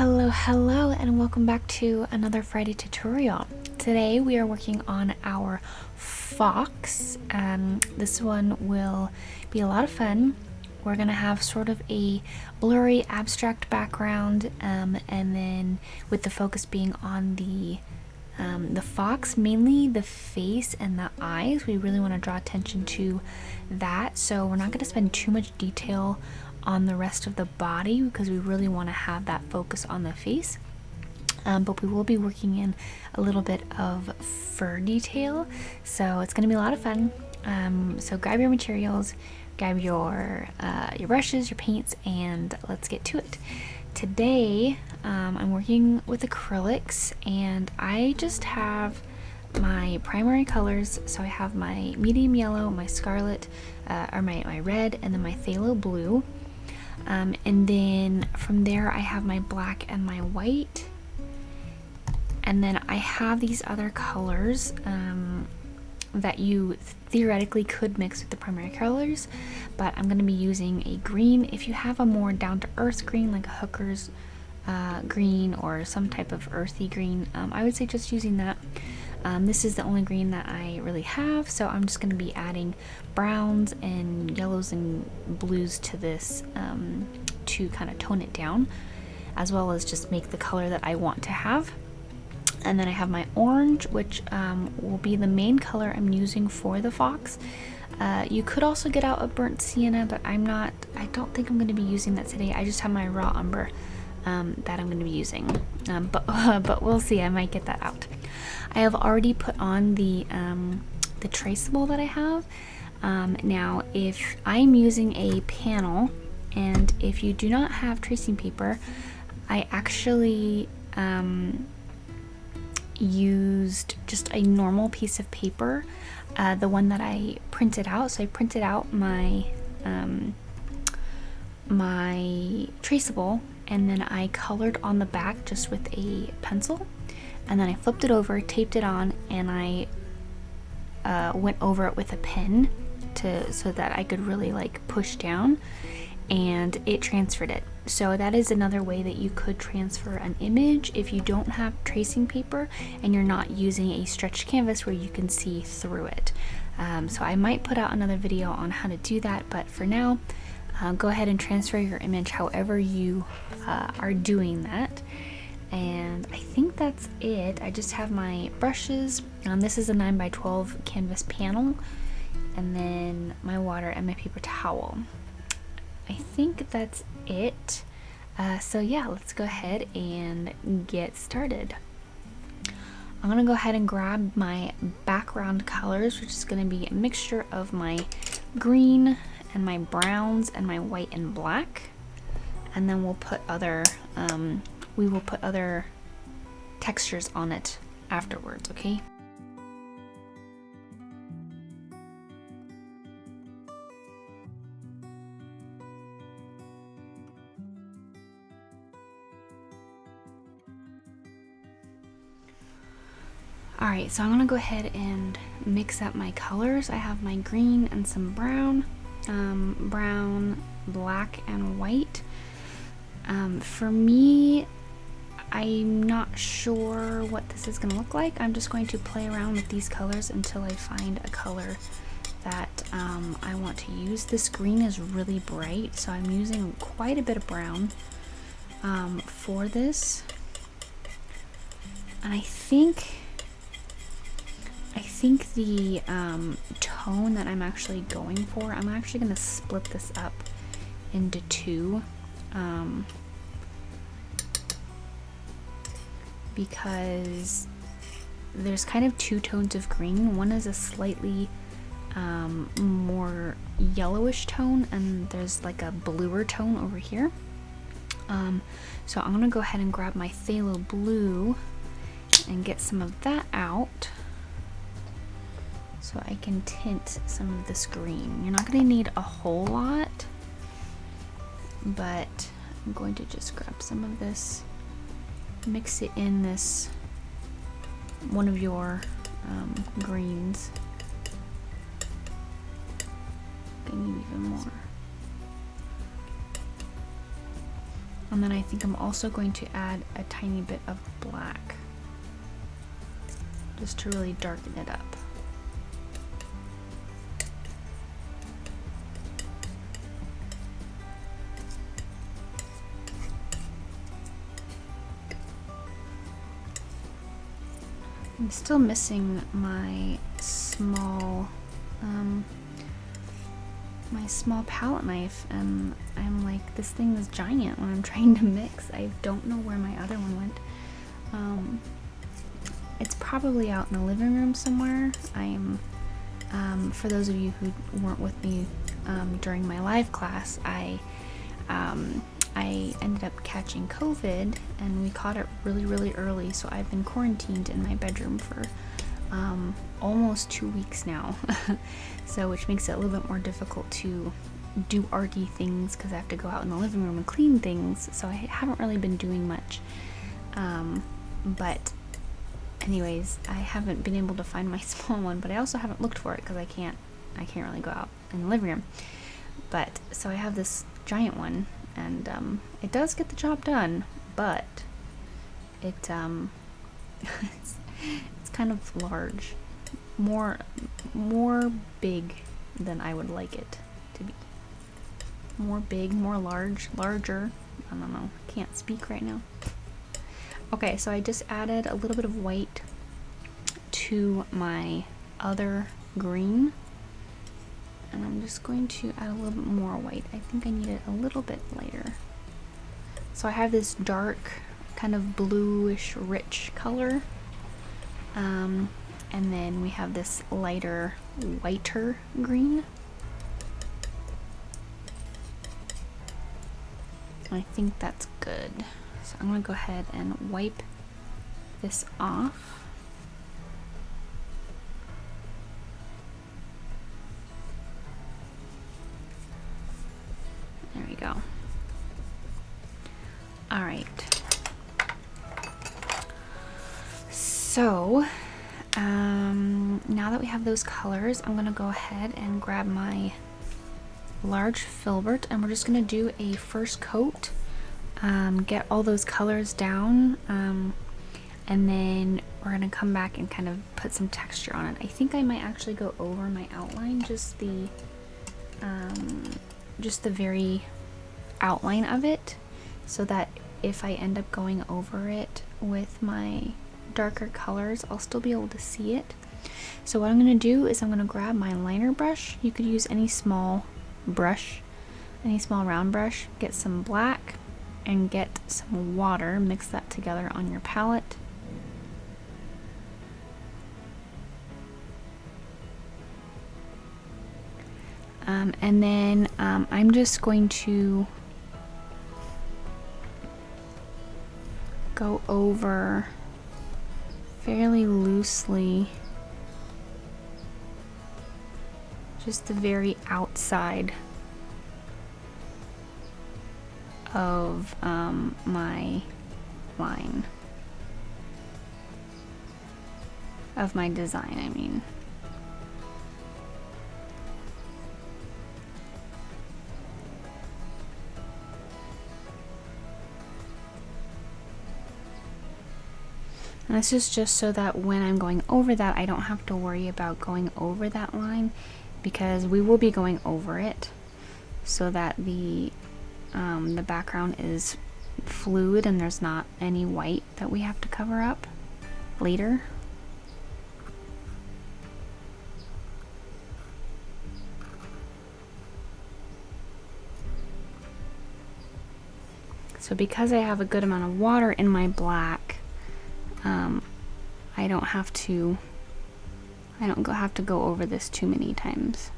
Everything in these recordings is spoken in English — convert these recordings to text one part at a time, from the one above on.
Hello, and welcome back to another Friday tutorial. Today we are working on our fox. This one will be a lot of fun. We're gonna have sort of a blurry abstract background, and then with the focus being on the fox, mainly the face and the eyes. We really want to draw attention to that, so we're not going to spend too much detail on the rest of the body because we really want to have that focus on the face. But we will be working in a little bit of fur detail, so it's going to be a lot of fun. So grab your materials, grab your brushes, your paints, and let's get to it. Today I'm working with acrylics, and I just have my primary colors. So I have my medium yellow, my scarlet, or my red, and then my phthalo blue. And then from there I have my black and my white. And then I have these other colors that you theoretically could mix with the primary colors, but I'm going to be using a green. If you have a more down-to-earth green, like a hooker's green or some type of earthy green, I would say just using that. This is the only green that I really have, so I'm just going to be adding browns and yellows and blues to this to kind of tone it down, as well as just make the color that I want to have. And then I have my orange, which will be the main color I'm using for the fox. You could also get out a burnt sienna, but I don't think I'm going to be using that today. I just have my raw umber that I'm going to be using. But we'll see, I might get that out. I have already put on the traceable that I have. Now, if I'm using a panel, and if you do not have tracing paper, I actually used just a normal piece of paper, the one that I printed out. So I printed out my my traceable, and then I colored on the back just with a pencil, and then I flipped it over, taped it on, and I went over it with a pen so that I could really like push down, and it transferred it. So that is another way that you could transfer an image if you don't have tracing paper and you're not using a stretched canvas where you can see through it. So I might put out another video on how to do that, but for now, go ahead and transfer your image however you are doing that. And I think that's it. I just have my brushes. This is a 9x12 canvas panel, and then my water and my paper towel. I think that's it. So yeah, let's go ahead and get started. I'm gonna go ahead and grab my background colors, which is gonna be a mixture of my green and my browns and my white and black, and then we'll put other we will put other textures on it afterwards, okay? Alright, so I'm gonna go ahead and mix up my colors. I have my green and some brown, brown, black, and white. For me, I'm not sure what this is gonna look like. I'm just going to play around with these colors until I find a color that I want to use. This green is really bright, so I'm using quite a bit of brown for this. And I think the tone that I'm actually going for, I'm actually going to split this up into two, because there's kind of two tones of green. One is a slightly more yellowish tone, and there's like a bluer tone over here. So I'm going to go ahead and grab my phthalo blue and get some of that out, so I can tint some of this green. You're not going to need a whole lot, but I'm going to just grab some of this, mix it in this one of your greens. I need even more. And then I think I'm also going to add a tiny bit of black, just to really darken it up. I'm still missing my small palette knife, and I'm like, this thing is giant when I'm trying to mix. I don't know where my other one went. It's probably out in the living room somewhere. For those of you who weren't with me during my live class, I ended up catching COVID, and we caught it really early, so I've been quarantined in my bedroom for almost 2 weeks now. So which makes it a little bit more difficult to do arty things because I have to go out in the living room and clean things, so I haven't really been doing much. But anyways, I haven't been able to find my small one, but I also haven't looked for it because I can't really go out in the living room. But so I have this giant one, and it does get the job done, but it it's kind of large, more big than I would like it to be. More big, more larger. I don't know. I can't speak right now. Okay, so I just added a little bit of white to my other green, and I'm just going to add a little bit more white. I think I need it a little bit lighter. So I have this dark, kind of bluish, rich color, and then we have this lighter, whiter green. I think that's good. So I'm going to go ahead and wipe this off. There we go. All right. So now that we have those colors, I'm going to go ahead and grab my large filbert, and we're just going to do a first coat, get all those colors down, and then we're going to come back and kind of put some texture on it. I think I might actually go over my outline, just the very outline of it, so that if I end up going over it with my darker colors, I'll still be able to see it. So what I'm going to do is I'm going to grab my liner brush. You could use any small brush, any small round brush, get some black and get some water, mix that together on your palette. And then I'm just going to go over fairly loosely just the very outside of my line of my design, I mean. And this is just so that when I'm going over that, I don't have to worry about going over that line, because we will be going over it, so that the background is fluid and there's not any white that we have to cover up later. So because I have a good amount of water in my black, I don't have to go over this too many times.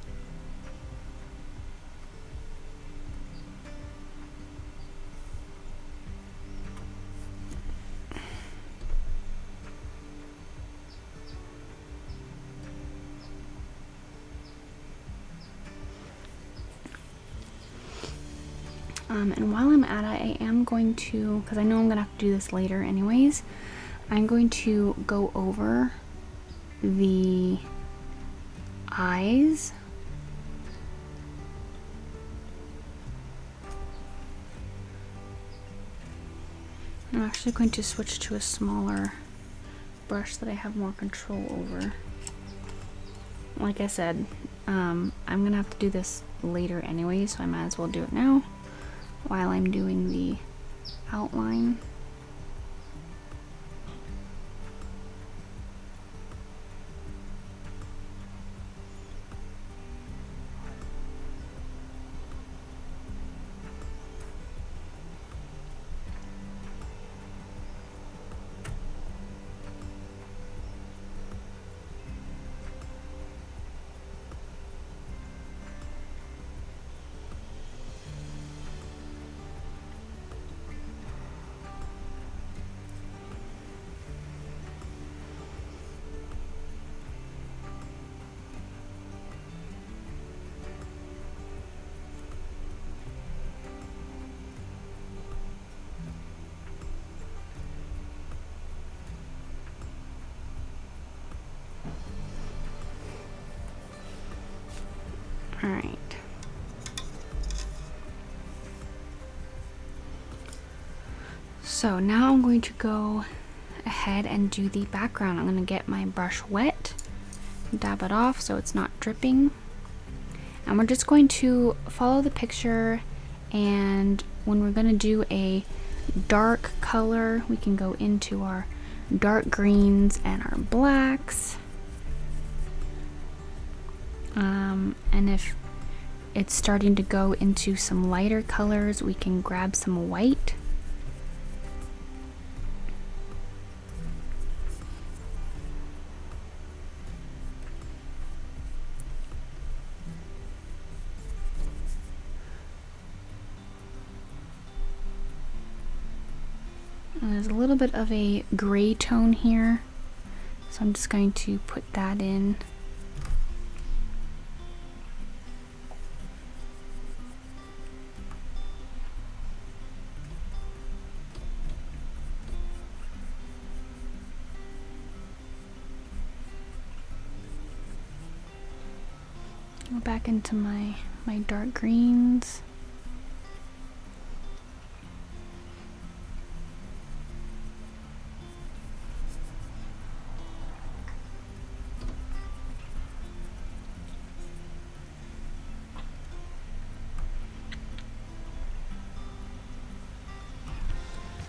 And while I'm at it, I am going to, because I know I'm going to have to do this later anyways, I'm going to go over the eyes. I'm actually going to switch to a smaller brush that I have more control over. Like I said, I'm gonna have to do this later anyway, so I might as well do it now while I'm doing the outline. All right. So now I'm going to go ahead and do the background. I'm going to get my brush wet, dab it off so it's not dripping. And we're just going to follow the picture, and when we're going to do a dark color, we can go into our dark greens and our blacks. And if it's starting to go into some lighter colors, we can grab some white. And there's a little bit of a gray tone here, so I'm just going to put that in. Go back into my dark greens.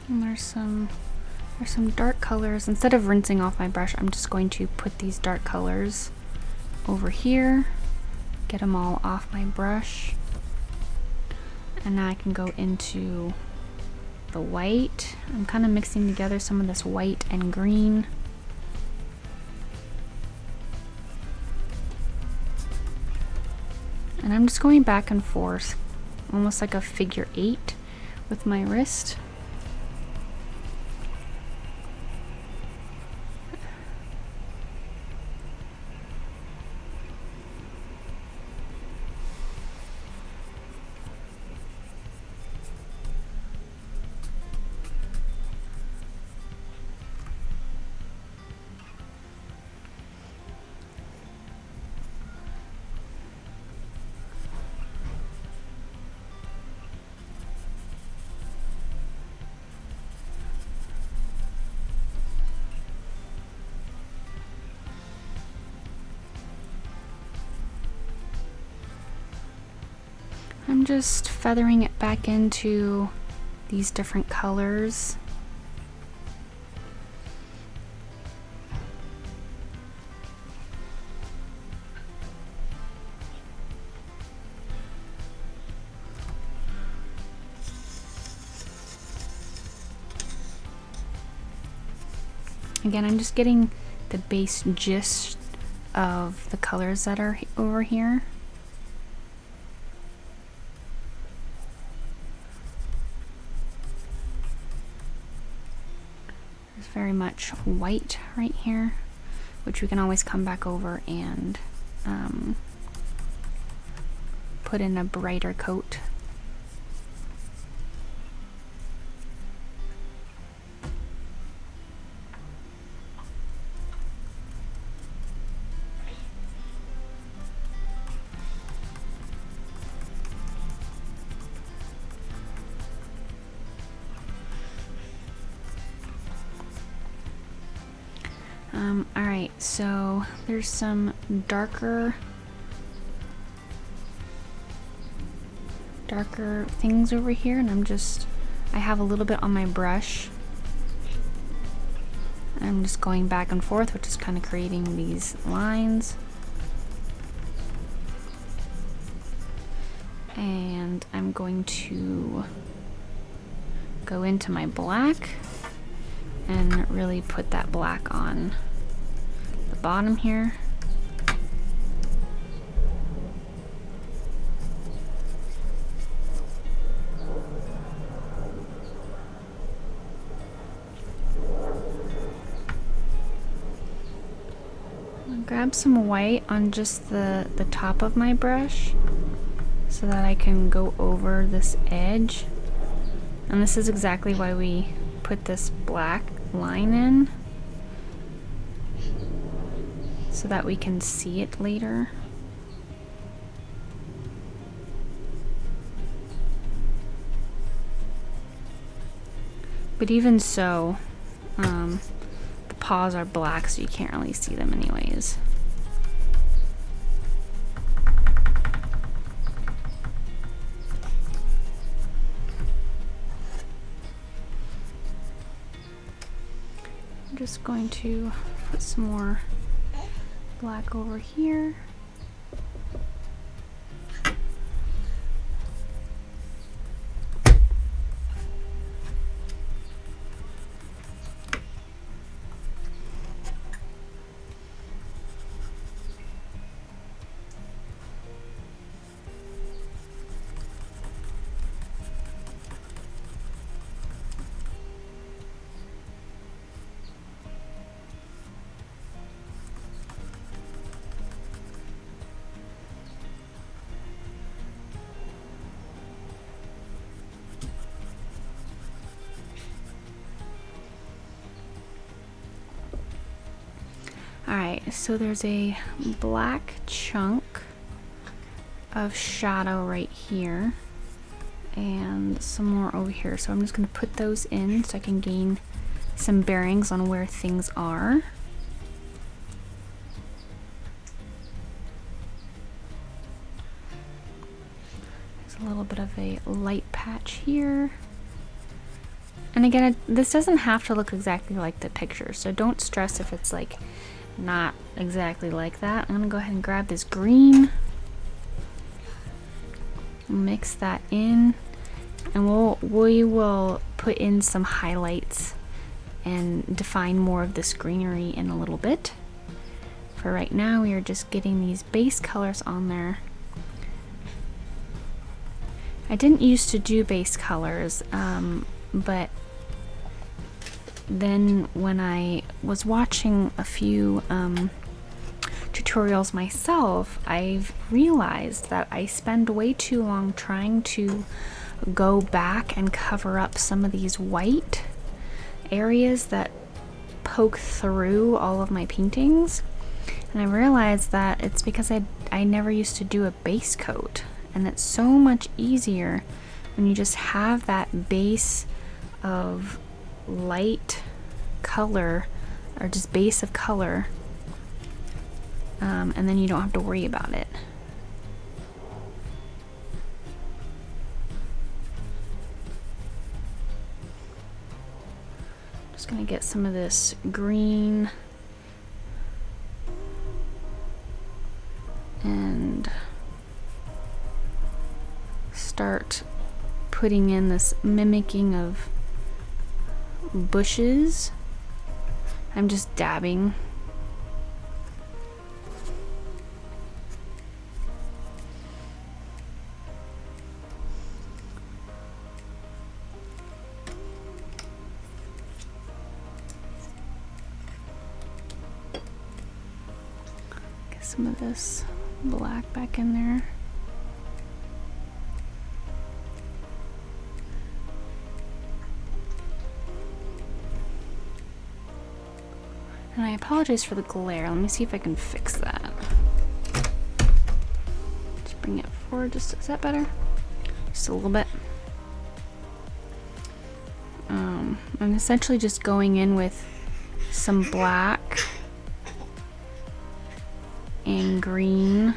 And there's some dark colors. Instead of rinsing off my brush, I'm just going to put these dark colors over here, get them all off my brush, and now I can go into the white. I'm kind of mixing together some of this white and green. And I'm just going back and forth, almost like a figure 8 with my wrist. I'm just feathering it back into these different colors. Again, I'm just getting the base gist of the colors that are over here. There's very much white right here, which we can always come back over and put in a brighter coat. Alright, so there's some darker things over here, and I have a little bit on my brush. I'm just going back and forth, which is kind of creating these lines. And I'm going to go into my black and really put that black on the bottom here. Grab some white on just the top of my brush so that I can go over this edge. And this is exactly why we put this black line in, so that we can see it later. But even so, the paws are black, so you can't really see them anyways. I'm just going to put some more black over here. Alright, so there's a black chunk of shadow right here and some more over here. So I'm just going to put those in so I can gain some bearings on where things are. There's a little bit of a light patch here. And again, this doesn't have to look exactly like the picture, so don't stress if it's like not exactly like that. I'm gonna go ahead and grab this green, mix that in, and we will put in some highlights and define more of this greenery in a little bit. For right now, we are just getting these base colors on there. I didn't used to do base colors, but then when I was watching a few tutorials myself, I've realized that I spend way too long trying to go back and cover up some of these white areas that poke through all of my paintings. And I realized that it's because I never used to do a base coat, and it's so much easier when you just have that base of light color, or just base of color, and then you don't have to worry about it. Just gonna get some of this green and start putting in this mimicking of bushes. I'm just dabbing. Get some of this black back in there. And I apologize for the glare. Let me see if I can fix that. Just bring it forward. Is that better? Just a little bit. I'm essentially just going in with some black some green.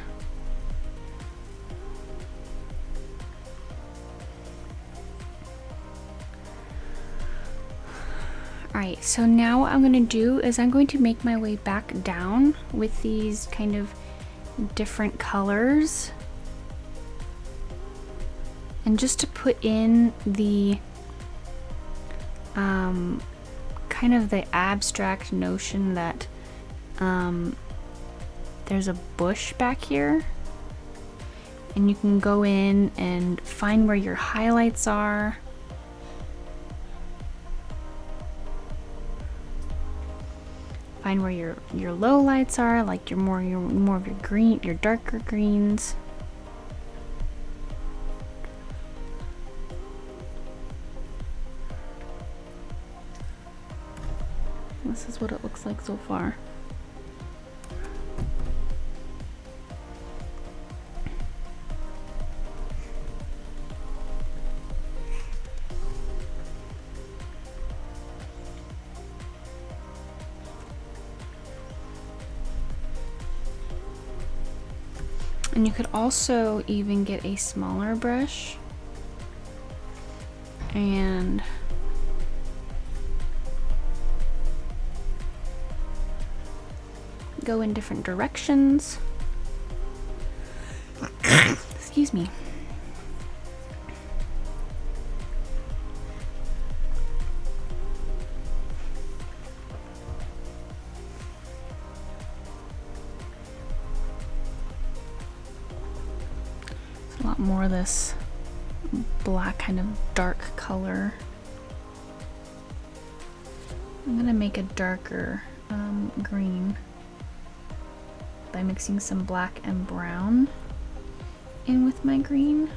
Alright, so now what I'm going to do is I'm going to make my way back down with these kind of different colors. And just to put in the kind of the abstract notion that there's a bush back here. And you can go in and find where your highlights are. Find where your low lights are, like your more of your green, your darker greens. This is what it looks like so far. And you could also even get a smaller brush and go in different directions. Excuse me. There's a lot more of this black kind of dark color. I'm gonna make a darker green by mixing some black and brown in with my green.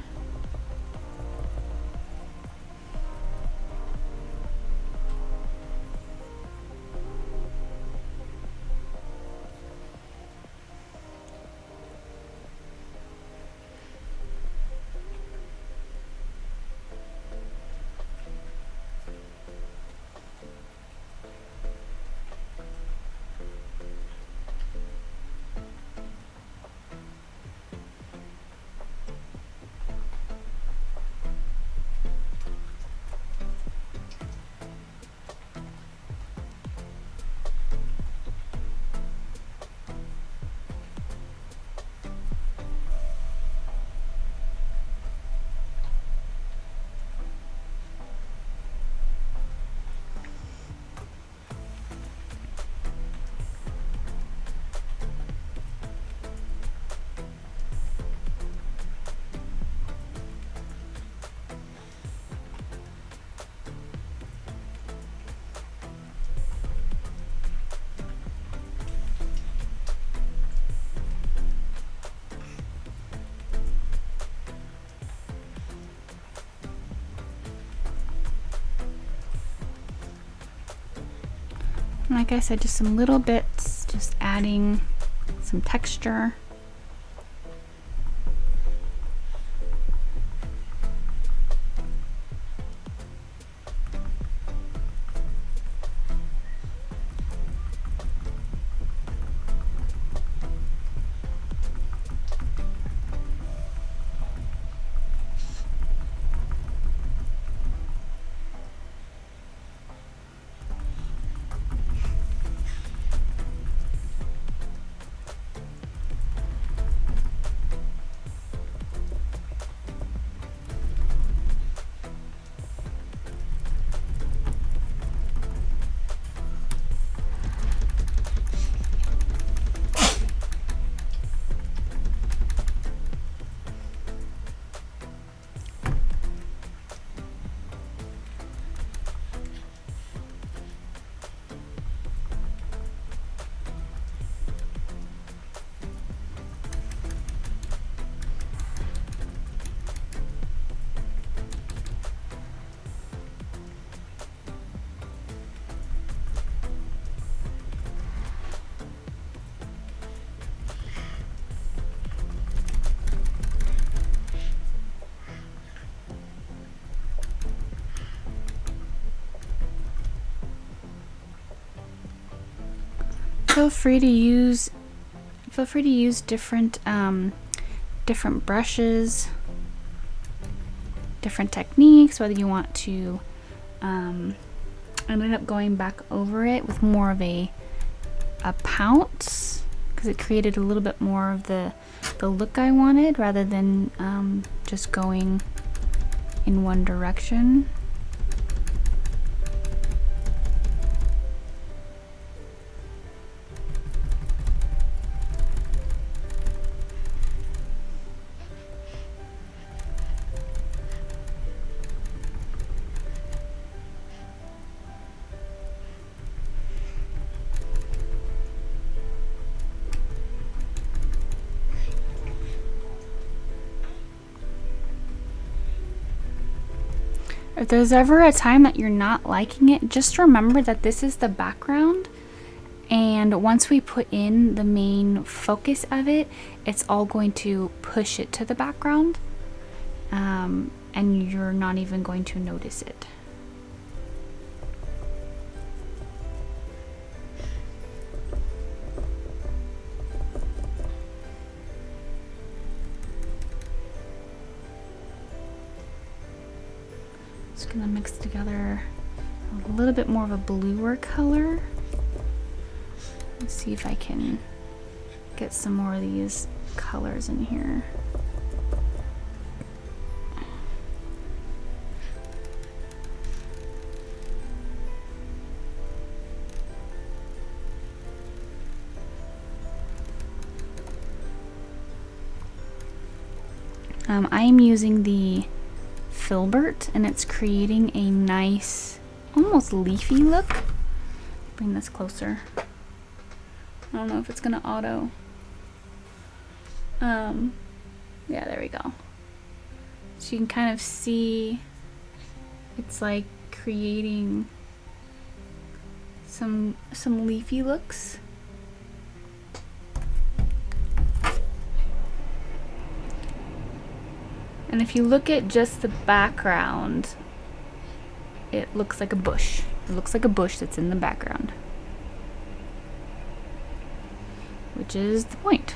Like I said, just some little bits, just adding some texture. Feel free to use Feel free to use different brushes, different techniques, whether you want to I ended up going back over it with more of a pounce because it created a little bit more of the look I wanted rather than just going in one direction. If there's ever a time that you're not liking it, just remember that this is the background, and once we put in the main focus of it, it's all going to push it to the background, and you're not even going to notice it. Just gonna mix together a little bit more of a bluer color. Let's see if I can get some more of these colors in here. I am using the filbert, and it's creating a nice, almost leafy look. Bring this closer. I don't know if it's gonna auto. Yeah, there we go. So you can kind of see it's like creating some leafy looks. And if you look at just the background, it looks like a bush. It looks like a bush that's in the background, which is the point.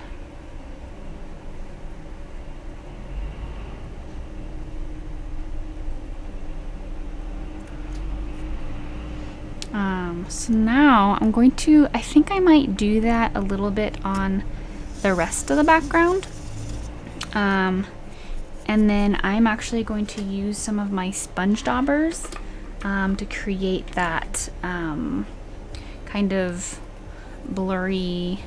So now I'm going to, I think I might do that a little bit on the rest of the background. And then I'm actually going to use some of my sponge daubers to create that kind of blurry,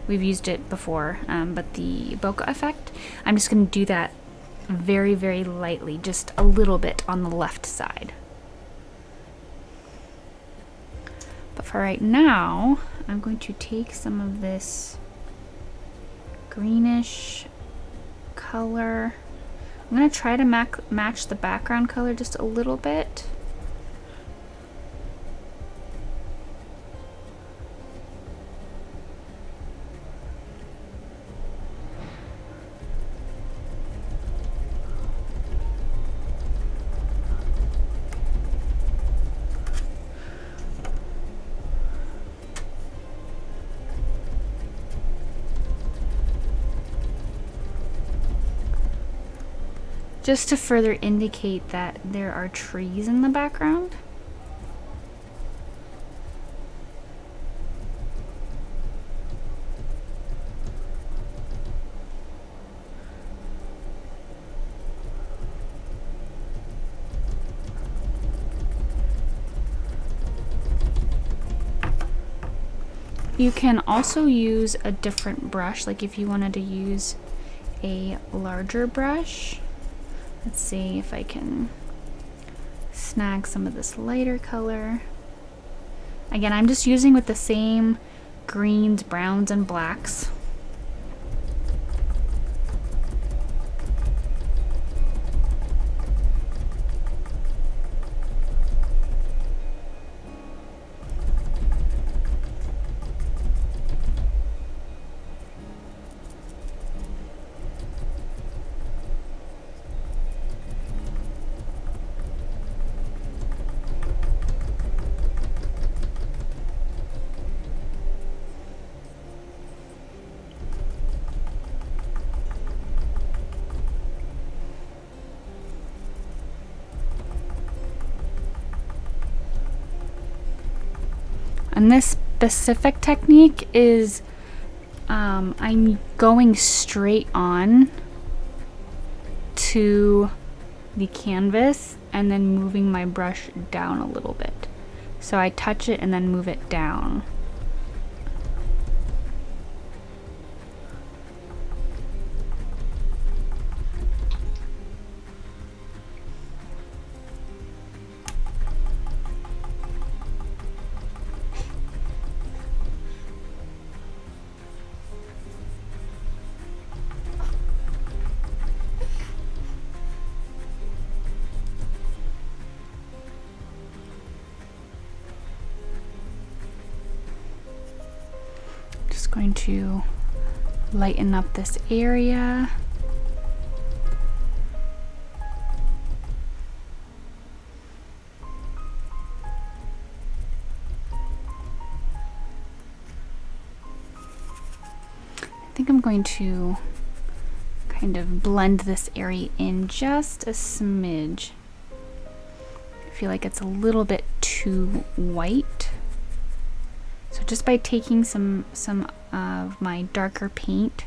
we've used it before, but the bokeh effect, I'm just going to do that very, very lightly, just a little bit on the left side. But for right now, I'm going to take some of this greenish color. I'm going to try to match the background color just a little bit. Just to further indicate that there are trees in the background. You can also use a different brush, like if you wanted to use a larger brush. Let's see if I can snag some of this lighter color. Again, I'm just using with the same greens, browns, and blacks. And this specific technique is I'm going straight on to the canvas and then moving my brush down a little bit. So I touch it and then move it down. Just going to lighten up this area. I think I'm going to kind of blend this area in just a smidge. I feel like it's a little bit too white. So just by taking some of my darker paint,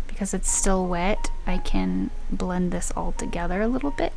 because it's still wet, I can blend this all together a little bit.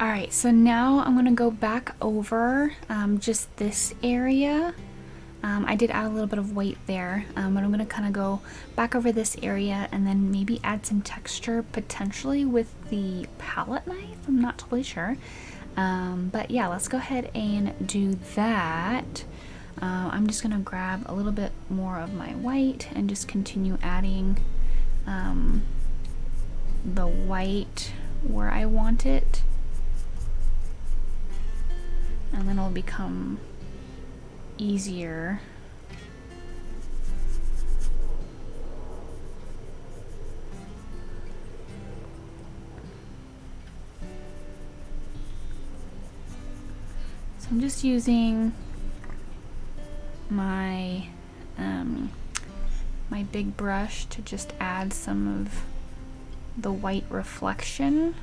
Alright, so now I'm going to go back over just this area. I did add a little bit of white there, but I'm going to kind of go back over this area and then maybe add some texture potentially with the palette knife. I'm not totally sure. But yeah, let's go ahead and do that. I'm just going to grab a little bit more of my white and just continue adding the white where I want it. And then it'll become easier. So I'm just using my my big brush to just add some of the white reflection.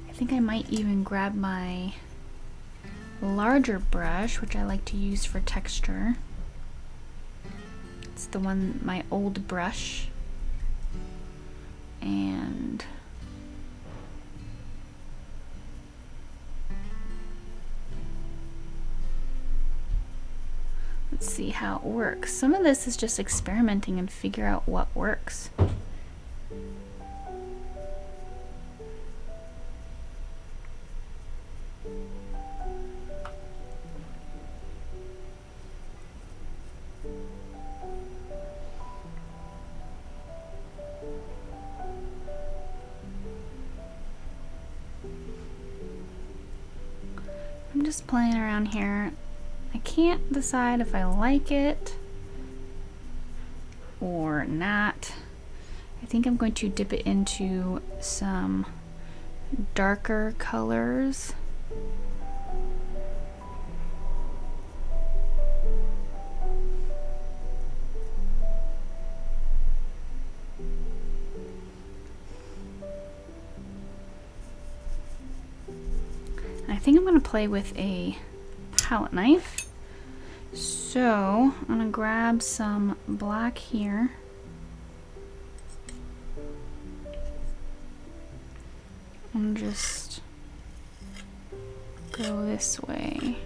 I think I might even grab my larger brush, which I like to use for texture. It's the one, my old brush. And let's see how it works. Some of this is just experimenting and figure out what works. just playing around here. I can't decide if I like it or not. I think I'm going to dip it into some darker colors. I think I'm going to play with a palette knife. So I'm going to grab some black here. And just go this way.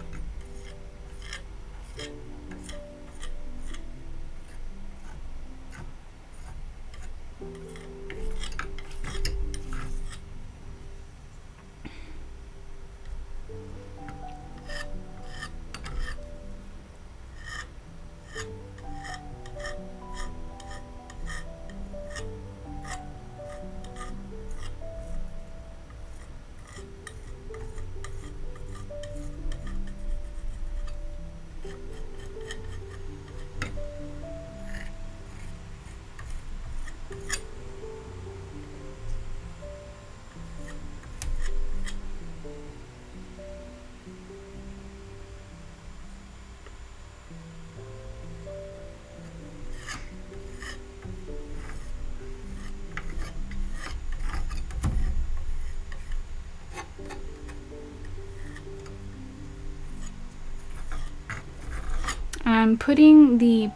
I'm putting the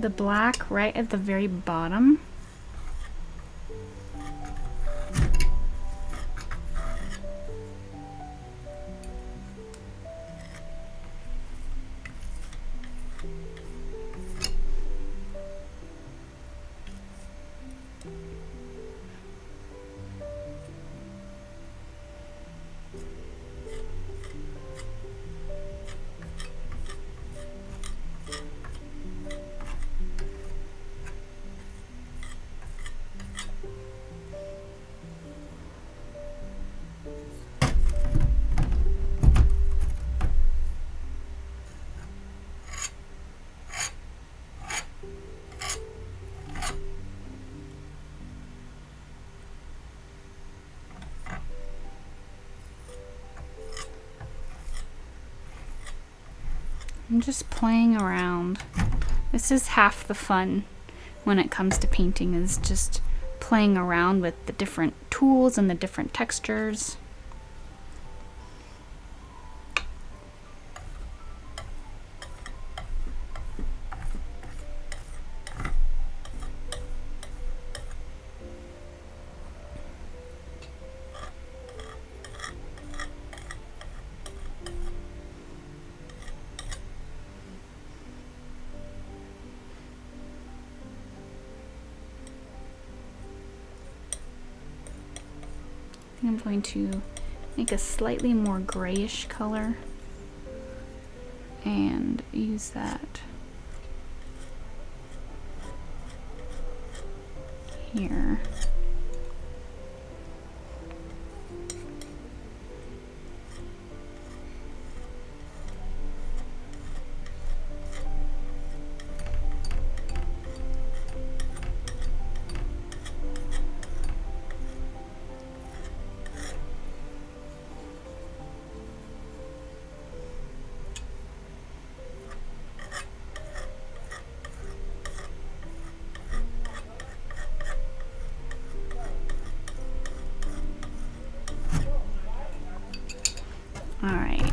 black right at the very bottom. I'm just playing around. This is half the fun when it comes to painting, is just playing around with the different tools and the different textures. I'm going to make a slightly more grayish color and use that here. All right.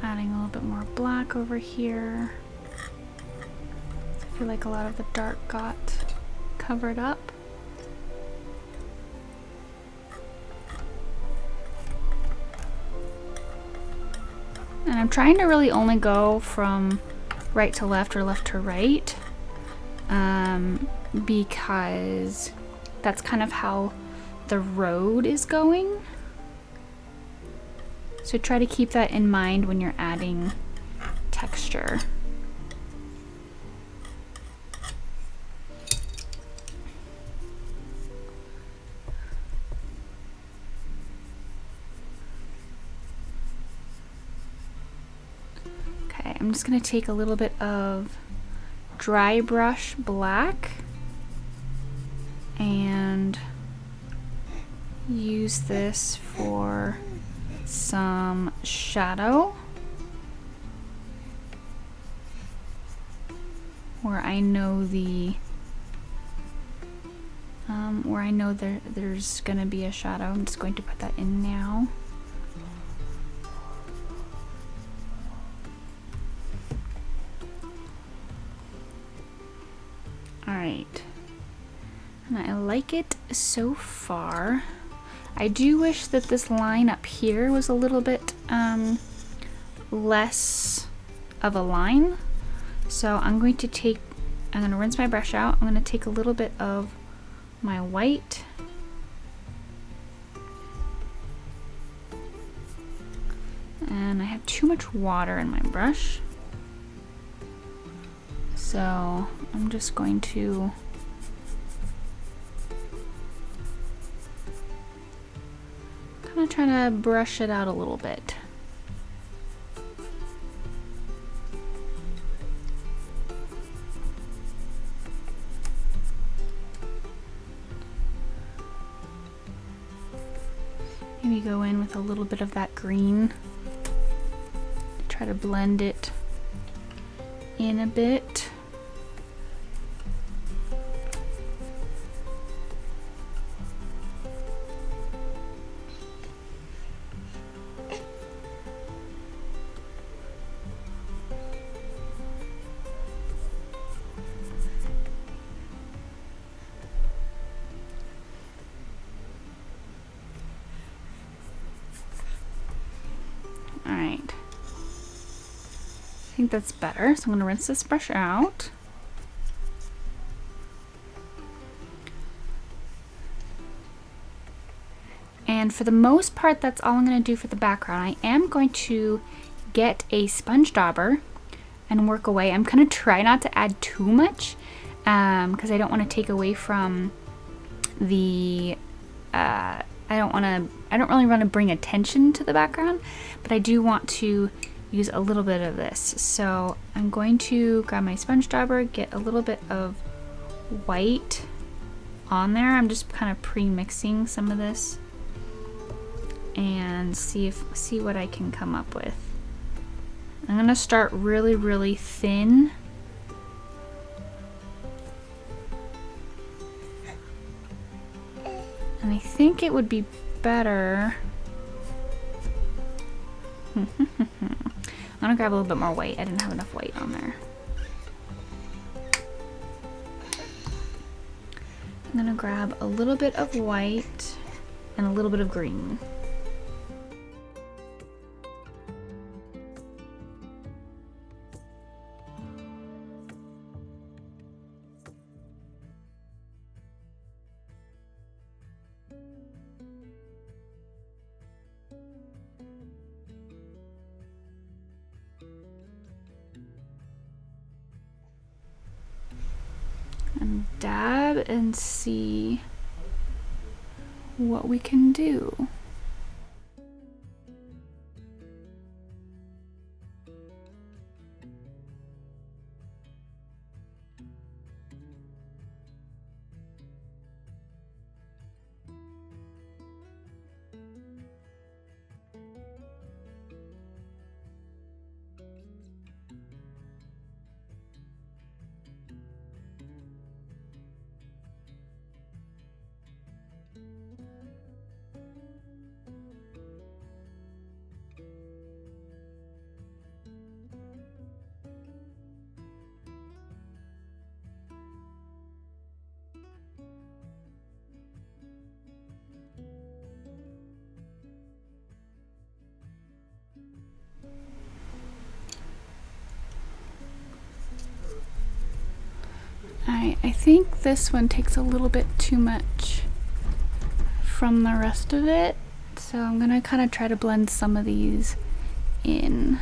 Adding a little bit more black over here. I feel like a lot of the dark got covered up. And I'm trying to really only go from right to left or left to right, because that's kind of how the road is going. So try to keep that in mind when you're adding texture. Okay, I'm just gonna take a little bit of dry brush black and use this for some shadow where I know there's gonna be a shadow. I'm just going to put that in now. Alright, and I like it so far. I do wish that this line up here was a little bit less of a line. So I'm going to rinse my brush out. I'm going to take a little bit of my white and I have too much water in my brush. So I'm just going to kind of try to brush it out a little bit. Maybe go in with a little bit of that green. Try to blend it in a bit. Alright, I think that's better, so I'm going to rinse this brush out. And for the most part, that's all I'm going to do for the background. I am going to get a sponge dauber and work away. I'm going to try not to add too much because I don't want to take away from the I don't really want to bring attention to the background, but I do want to use a little bit of this. So I'm going to grab my sponge dauber, get a little bit of white on there. I'm just kind of pre-mixing some of this and see what I can come up with. I'm gonna start really, really thin. And I think it would be better. I'm gonna grab a little bit more white. I didn't have enough white on there. I'm gonna grab a little bit of white and a little bit of green. And dab and see what we can do. think this one takes a little bit too much from the rest of it, so I'm gonna kind of try to blend some of these in.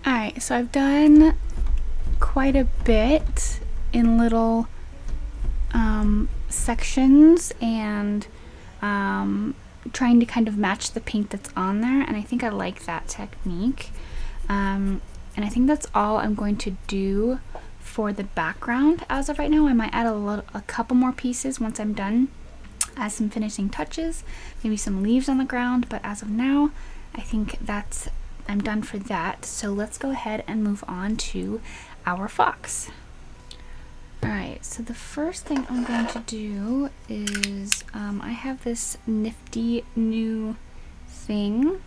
Alright, so I've done quite a bit in little sections and trying to kind of match the paint that's on there, and I think I like that technique. And I think that's all I'm going to do for the background as of right now. I might add a couple more pieces once I'm done as some finishing touches, maybe some leaves on the ground, but as of now I think I'm done for that. So let's go ahead and move on to our fox. Alright, so the first thing I'm going to do is I have this nifty new thing.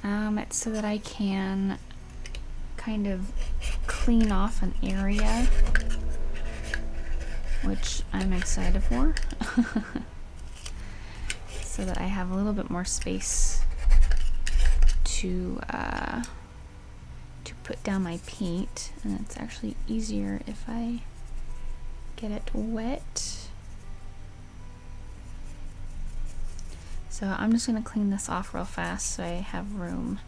It's so that I can kind of clean off an area, which I'm excited for, so that I have a little bit more space to put down my paint, and it's actually easier if I get it wet. So I'm just going to clean this off real fast so I have room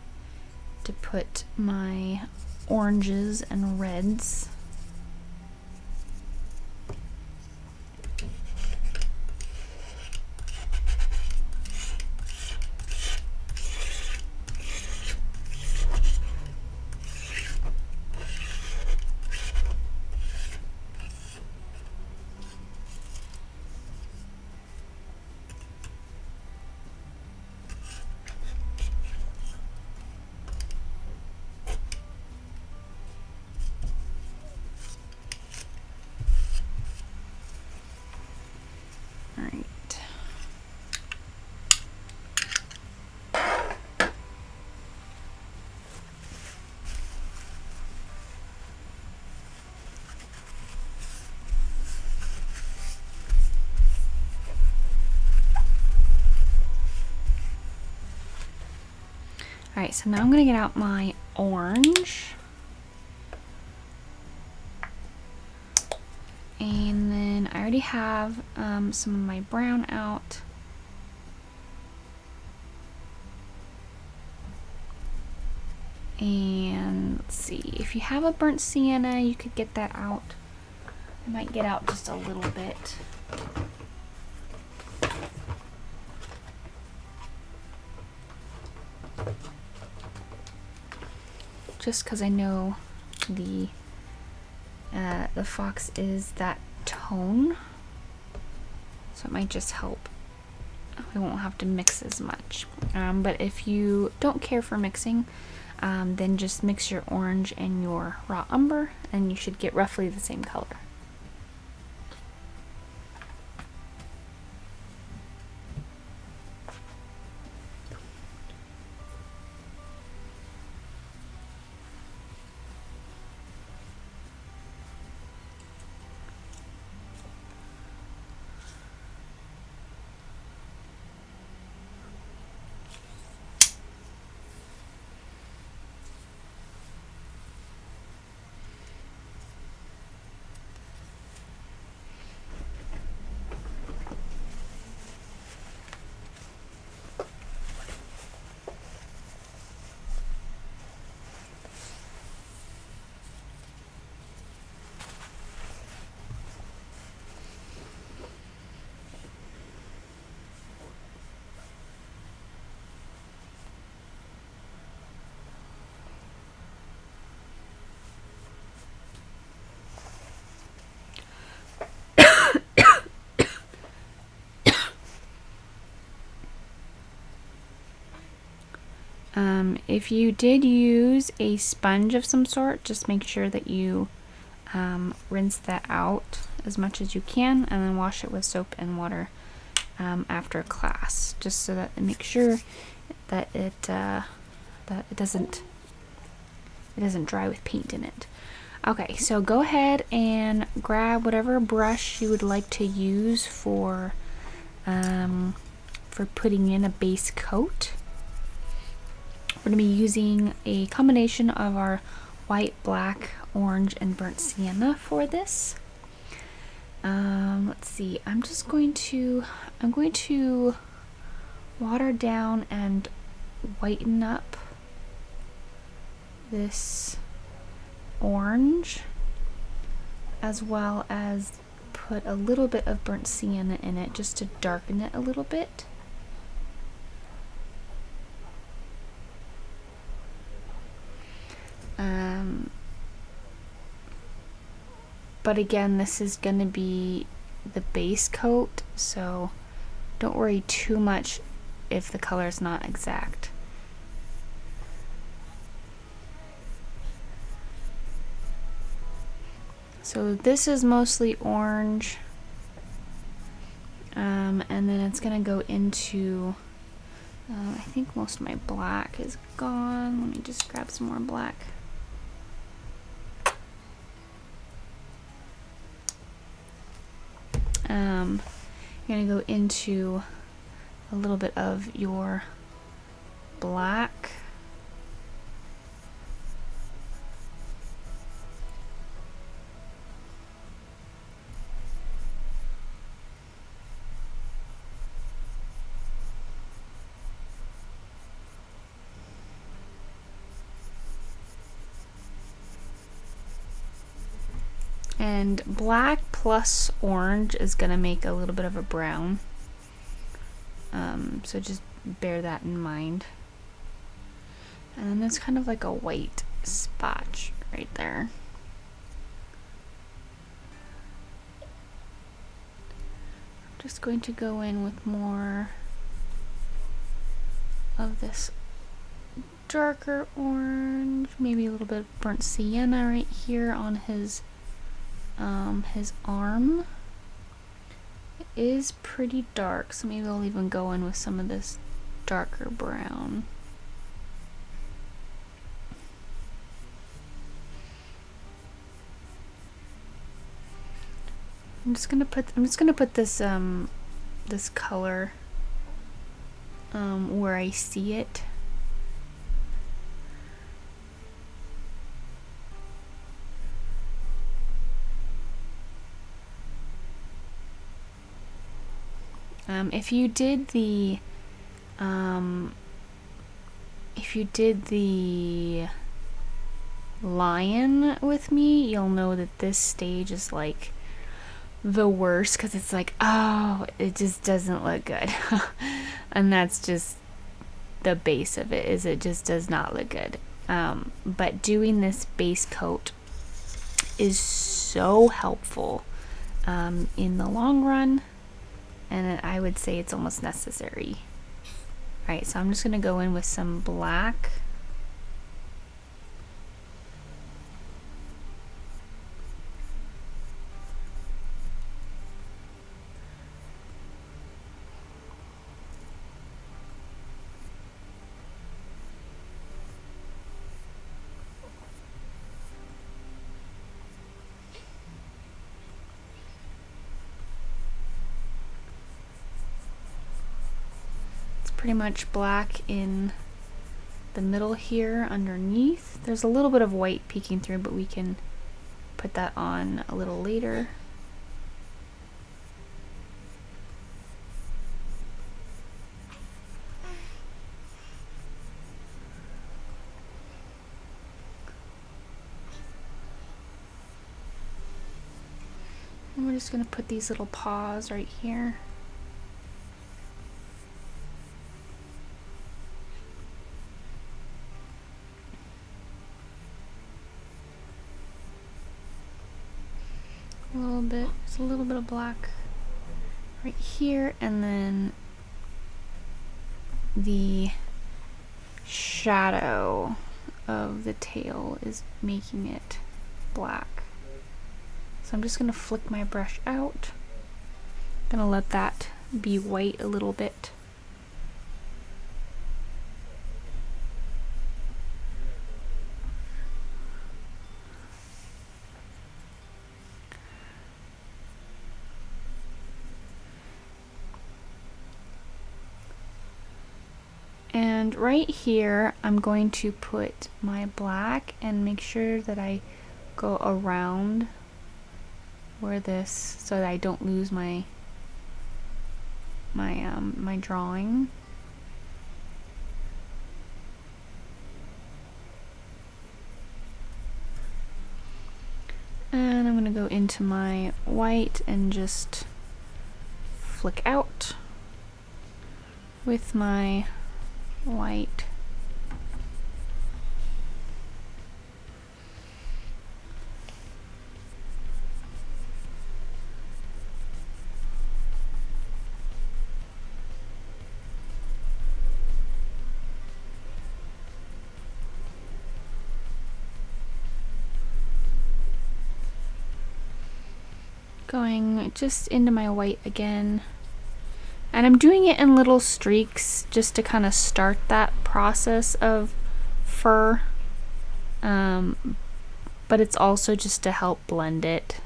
to put my oranges and reds. Alright, so now I'm going to get out my orange. And then I already have some of my brown out. And let's see, if you have a burnt sienna, you could get that out. I might get out just a little bit. Just because I know the fox is that tone, so it might just help. We won't have to mix as much. But if you don't care for mixing, then just mix your orange and your raw umber, and you should get roughly the same color. If you did use a sponge of some sort, just make sure that you rinse that out as much as you can, and then wash it with soap and water after class, just so that make sure that it doesn't dry with paint in it. Okay, so go ahead and grab whatever brush you would like to use for putting in a base coat. We're going to be using a combination of our white, black, orange, and burnt sienna for this. Let's see. I'm going to water down and whiten up this orange, as well as put a little bit of burnt sienna in it just to darken it a little bit. But again, this is going to be the base coat, so don't worry too much if the color is not exact. So this is mostly orange, and then it's going to go into, I think most of my black is gone. Let me just grab some more black. You're going to go into a little bit of your black. And black plus orange is going to make a little bit of a brown. So just bear that in mind. And then it's kind of like a white spot right there. I'm just going to go in with more of this darker orange, maybe a little bit of burnt sienna right here on his arm. It is pretty dark, so maybe I'll even go in with some of this darker brown. I'm just gonna put this this color where I see it. If you did the lion with me, you'll know that this stage is like the worst, because it's like, oh, it just doesn't look good. And that's just the base of it, is it just does not look good. But doing this base coat is so helpful in the long run, and I would say it's almost necessary. Alright, so I'm just going to go in with some black. Pretty much black in the middle here underneath. There's a little bit of white peeking through, but we can put that on a little later. And we're just going to put these little paws right here. Just a little bit of black right here, and then the shadow of the tail is making it black. So I'm just gonna flick my brush out. Gonna let that be white a little bit. And right here, I'm going to put my black and make sure that I go around where this, so that I don't lose my drawing. And I'm gonna go into my white and just flick out with my white. Going just into my white again. And I'm doing it in little streaks just to kind of start that process of fur. But it's also just to help blend it.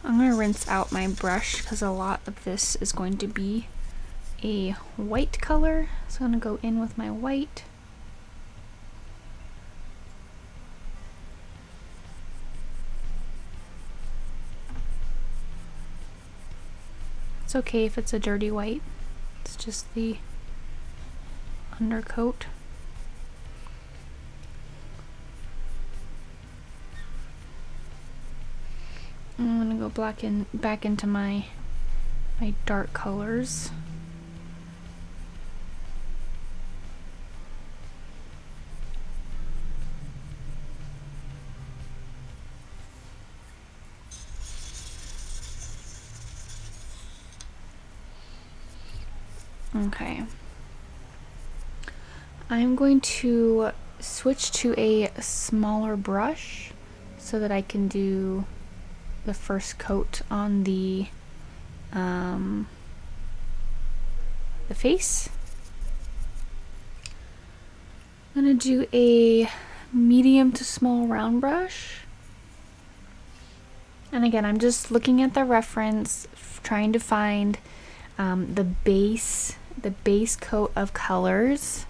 I'm going to rinse out my brush because a lot of this is going to be a white color. So I'm going to go in with my white. It's okay if it's a dirty white. It's just the undercoat. I'm gonna go back into my dark colors. Okay. I'm going to switch to a smaller brush so that I can do the first coat on the face. I'm gonna do a medium to small round brush. And again, I'm just looking at the reference, trying to find the base coat of colors.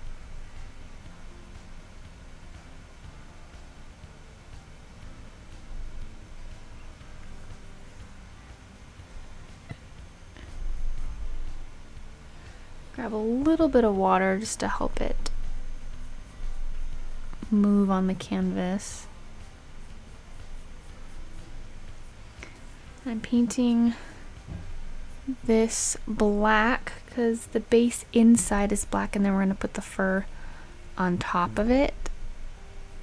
Grab a little bit of water just to help it move on the canvas. I'm painting this black because the base inside is black, and then we're going to put the fur on top of it.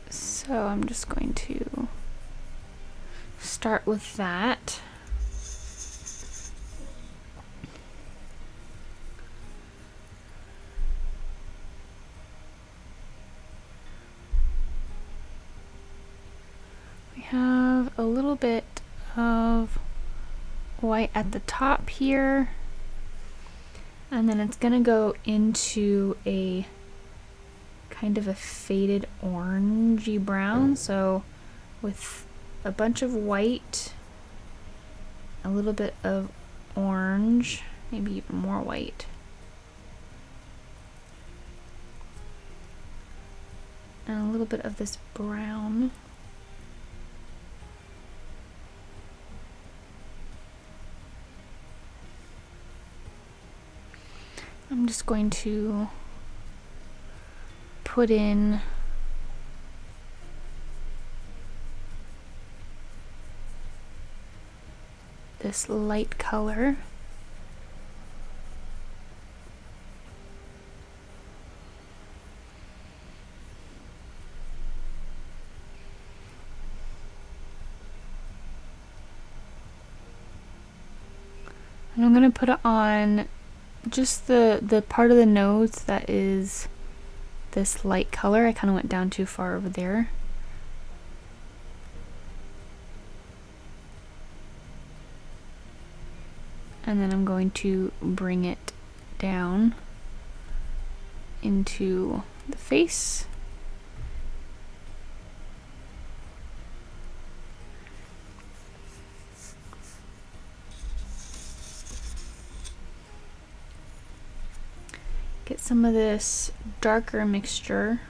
So I'm just going to start with that. We have a little bit of white at the top here, and then it's gonna go into a kind of a faded orangey brown, so with a bunch of white, a little bit of orange, maybe even more white, and a little bit of this brown. I'm just going to put in this light color. And I'm gonna put it on just the part of the nose that is this light color. I kind of went down too far over there. And then I'm going to bring it down into the face. Get some of this darker mixture,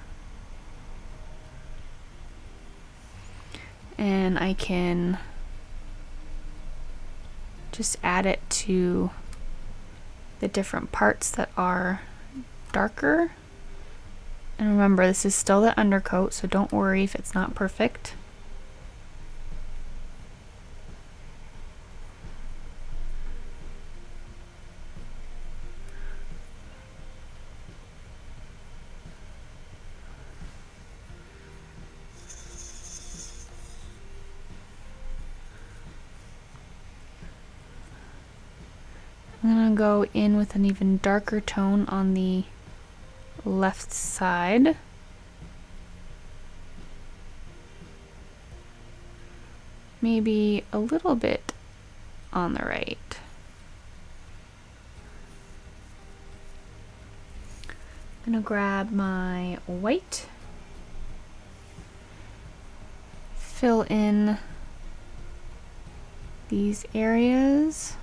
and I can just add it to the different parts that are darker. And remember, this is still the undercoat, so don't worry if it's not perfect. I'm gonna go in with an even darker tone on the left side. Maybe a little bit on the right. I'm gonna grab my white, fill in these areas.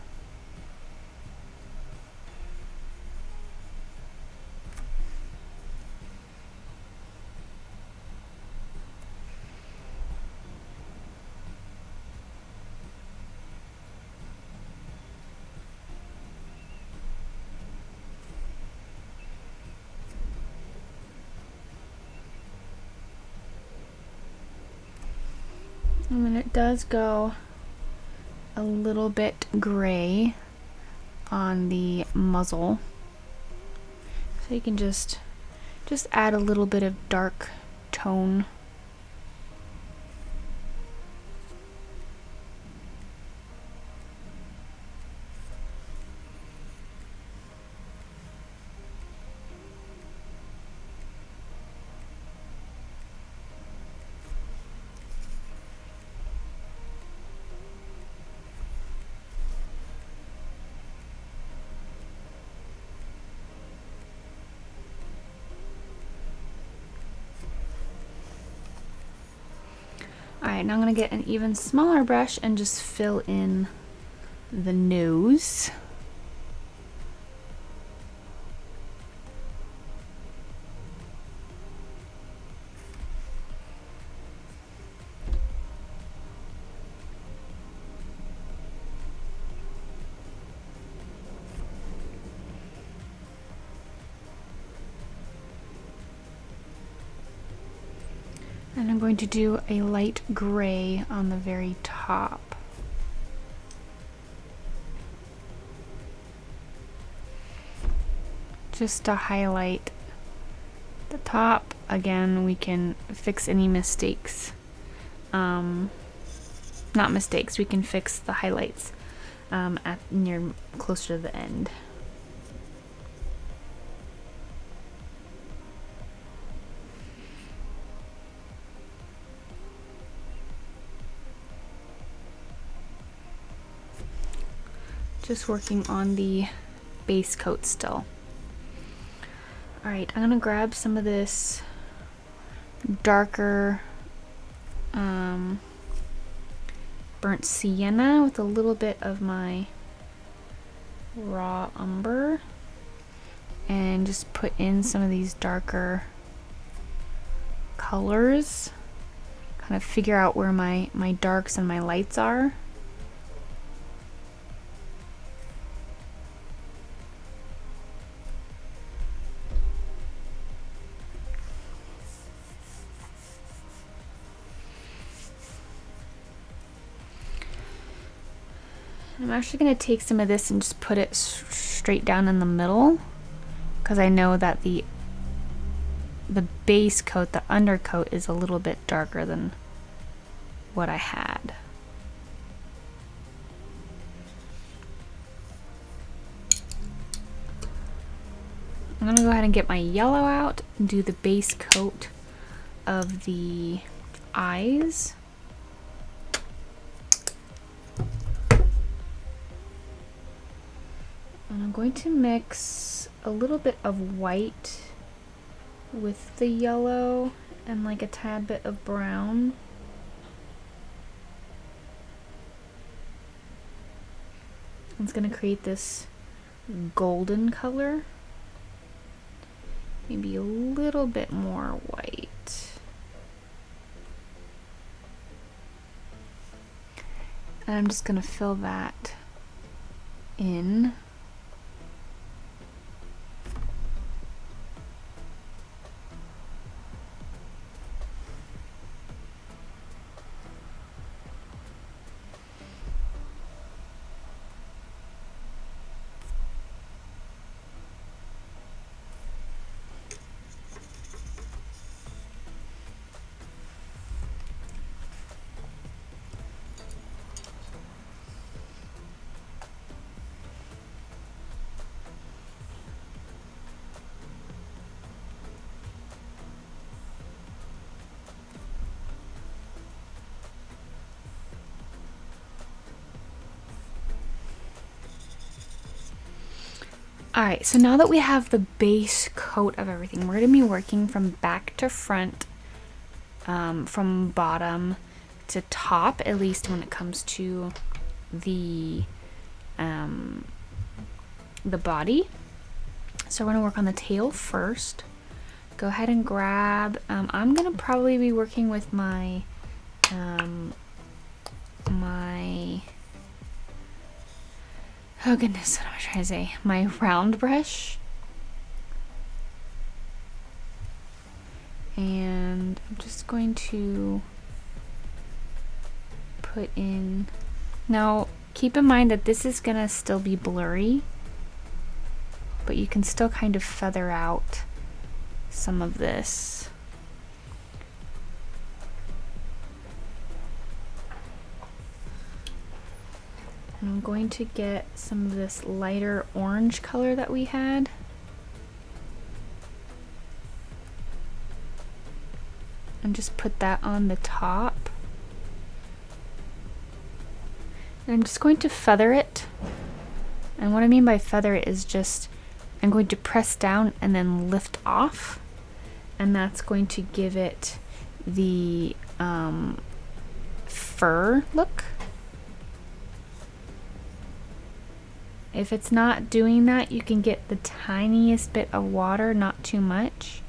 And then it does go a little bit gray on the muzzle. So you can just add a little bit of dark tone. Alright, now I'm going to get an even smaller brush and just fill in the nose. And I'm going to do a light gray on the very top. Just to highlight the top. Again, we can fix any mistakes. Not mistakes, we can fix the highlights at near closer to the end. Just working on the base coat still. Alright, I'm gonna grab some of this darker burnt sienna with a little bit of my raw umber and just put in some of these darker colors. Kind of figure out where my darks and my lights are. I'm actually going to take some of this and just put it straight down in the middle, because I know that the base coat, the undercoat, is a little bit darker than what I had. I'm gonna go ahead and get my yellow out and do the base coat of the eyes. And I'm going to mix a little bit of white with the yellow and like a tad bit of brown. It's going to create this golden color. Maybe a little bit more white. And I'm just going to fill that in. Alright, so now that we have the base coat of everything, we're going to be working from back to front, from bottom to top, at least when it comes to the body. So we're going to work on the tail first. Go ahead and grab, I'm going to probably be working with my, oh goodness, what am I trying to say? My round brush. And I'm just going to put in, now keep in mind that this is gonna still be blurry, but you can still kind of feather out some of this. And I'm going to get some of this lighter orange color that we had. And just put that on the top. And I'm just going to feather it. And what I mean by feather it is just, I'm going to press down and then lift off. And that's going to give it the fur look. If it's not doing that, you can get the tiniest bit of water, not too much.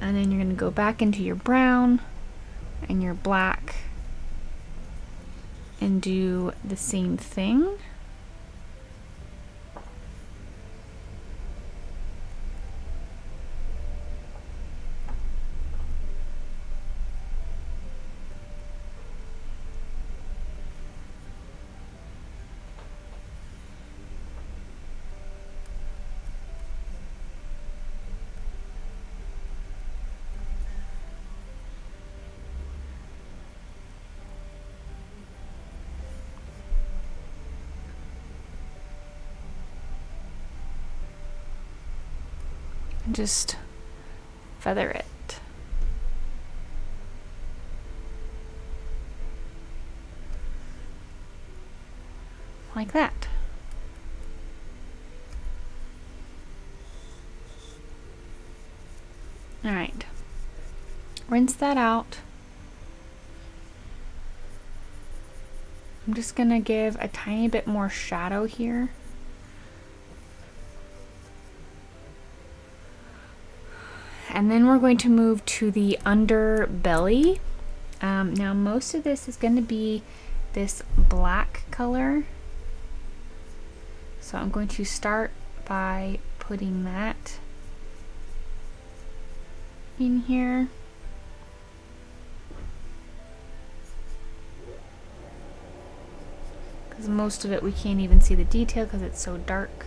And then you're going to go back into your brown and your black and do the same thing. Just feather it like that. All right, rinse that out. I'm just gonna give a tiny bit more shadow here. And then we're going to move to the underbelly. Now most of this is going to be this black color. So I'm going to start by putting that in here. Because most of it we can't even see the detail because it's so dark.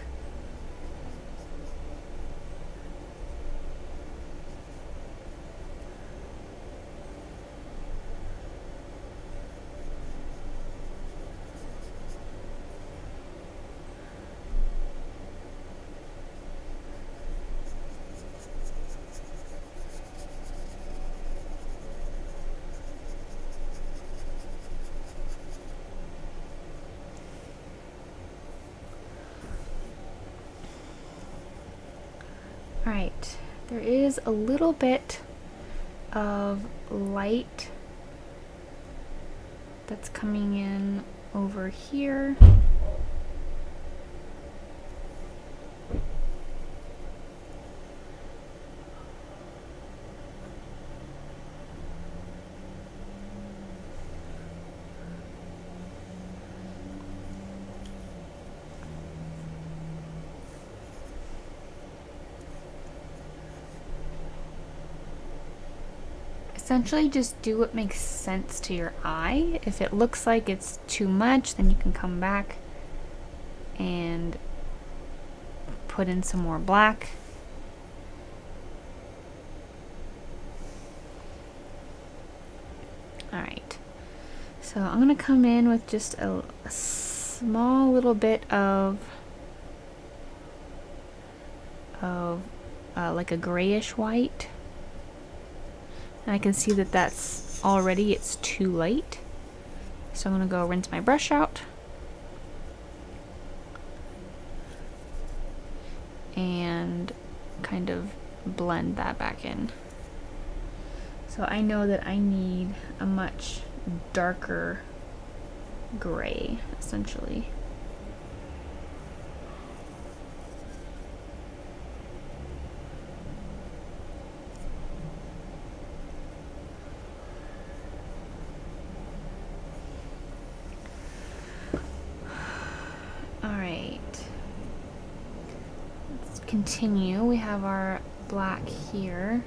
Alright, there is a little bit of light that's coming in over here. Essentially just do what makes sense to your eye. If it looks like it's too much, then you can come back and put in some more black. Alright, so I'm gonna come in with just a small little bit of like a grayish white. And I can see that that's already, it's too light. So I'm gonna go rinse my brush out. And kind of blend that back in. So I know that I need a much darker gray, essentially. Continue. We have our black here.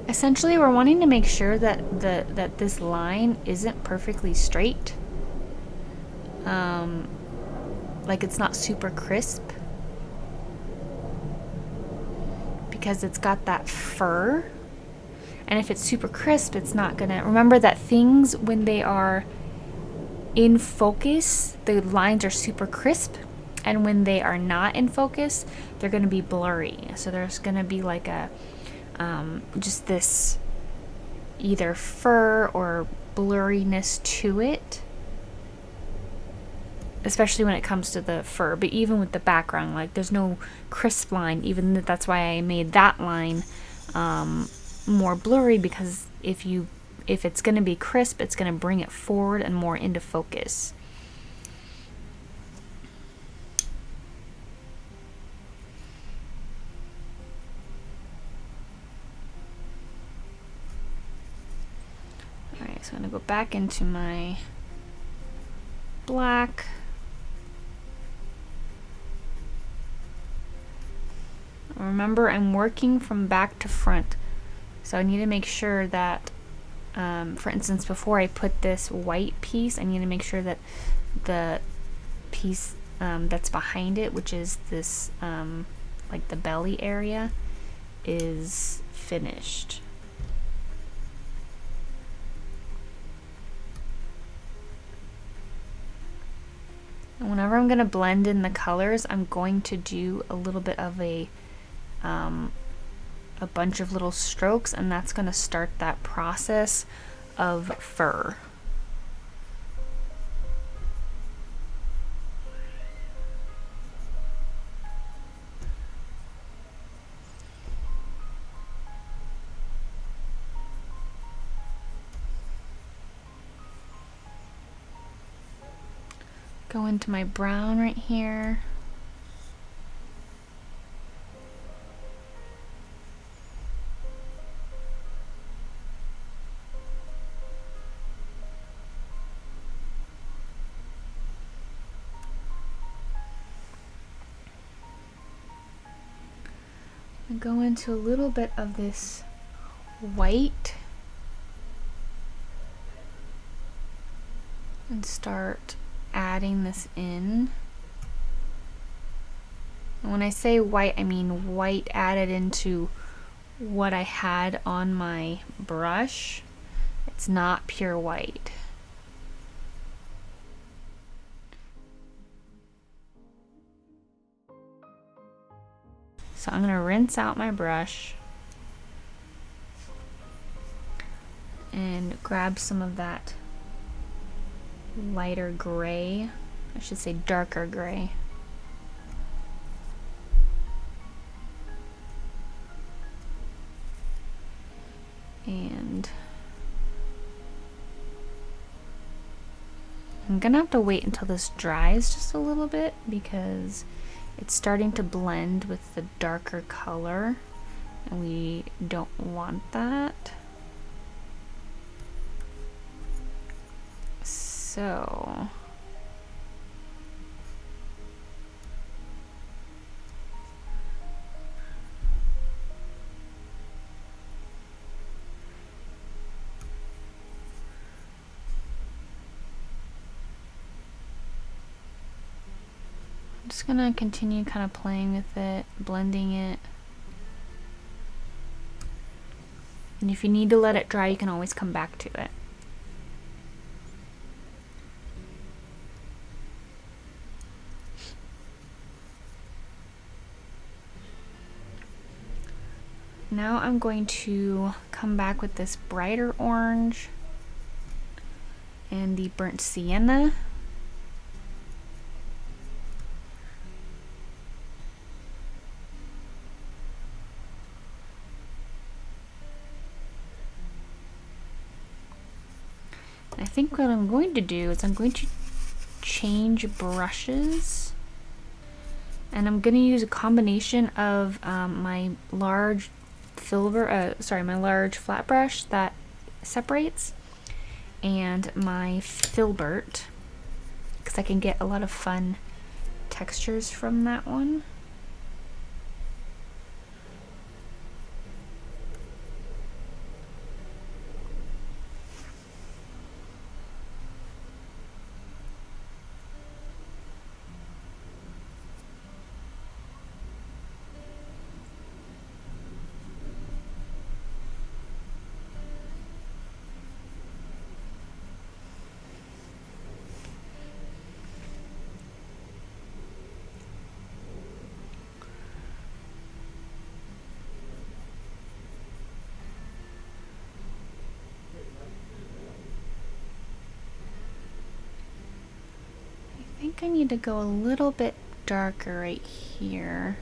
Essentially, we're wanting to make sure that that this line isn't perfectly straight. Like it's not super crisp. Because it's got that fur, and if it's super crisp, it's not gonna. Remember that things, when they are in focus, the lines are super crisp, and when they are not in focus, they're gonna be blurry. So there's gonna be like a just this either fur or blurriness to it, especially when it comes to the fur. But even with the background, like there's no crisp line. Even that's why I made that line more blurry, because if it's going to be crisp, it's going to bring it forward and more into focus. All right, so I'm going to go back into my black. Remember, I'm working from back to front, so I need to make sure that, for instance, before I put this white piece, I need to make sure that the piece that's behind it, which is this like the belly area, is finished. And whenever I'm going to blend in the colors, I'm going to do a little bit of a bunch of little strokes, and that's going to start that process of fur. Go into my brown right here. And go into a little bit of this white and start adding this in. And when I say white, I mean white added into what I had on my brush. It's not pure white. So I'm going to rinse out my brush. and grab some of that lighter gray, I should say darker gray. And I'm gonna have to wait until this dries just a little bit because it's starting to blend with the darker color and we don't want that. So I'm just gonna continue kind of playing with it, blending it. And if you need to let it dry, you can always come back to it. Now I'm going to come back with this brighter orange and the burnt sienna. I think what I'm going to do is I'm going to change brushes, and I'm going to use a combination of my large my large flat brush that separates, and my filbert, because I can get a lot of fun textures from that one. I think I need to go a little bit darker right here.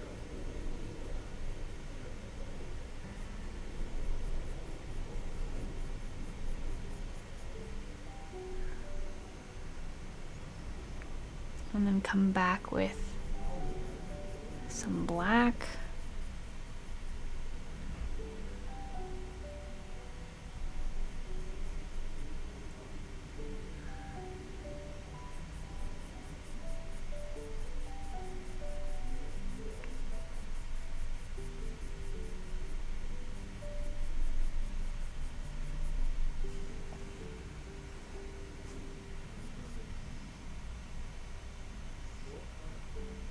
And then come back with some black.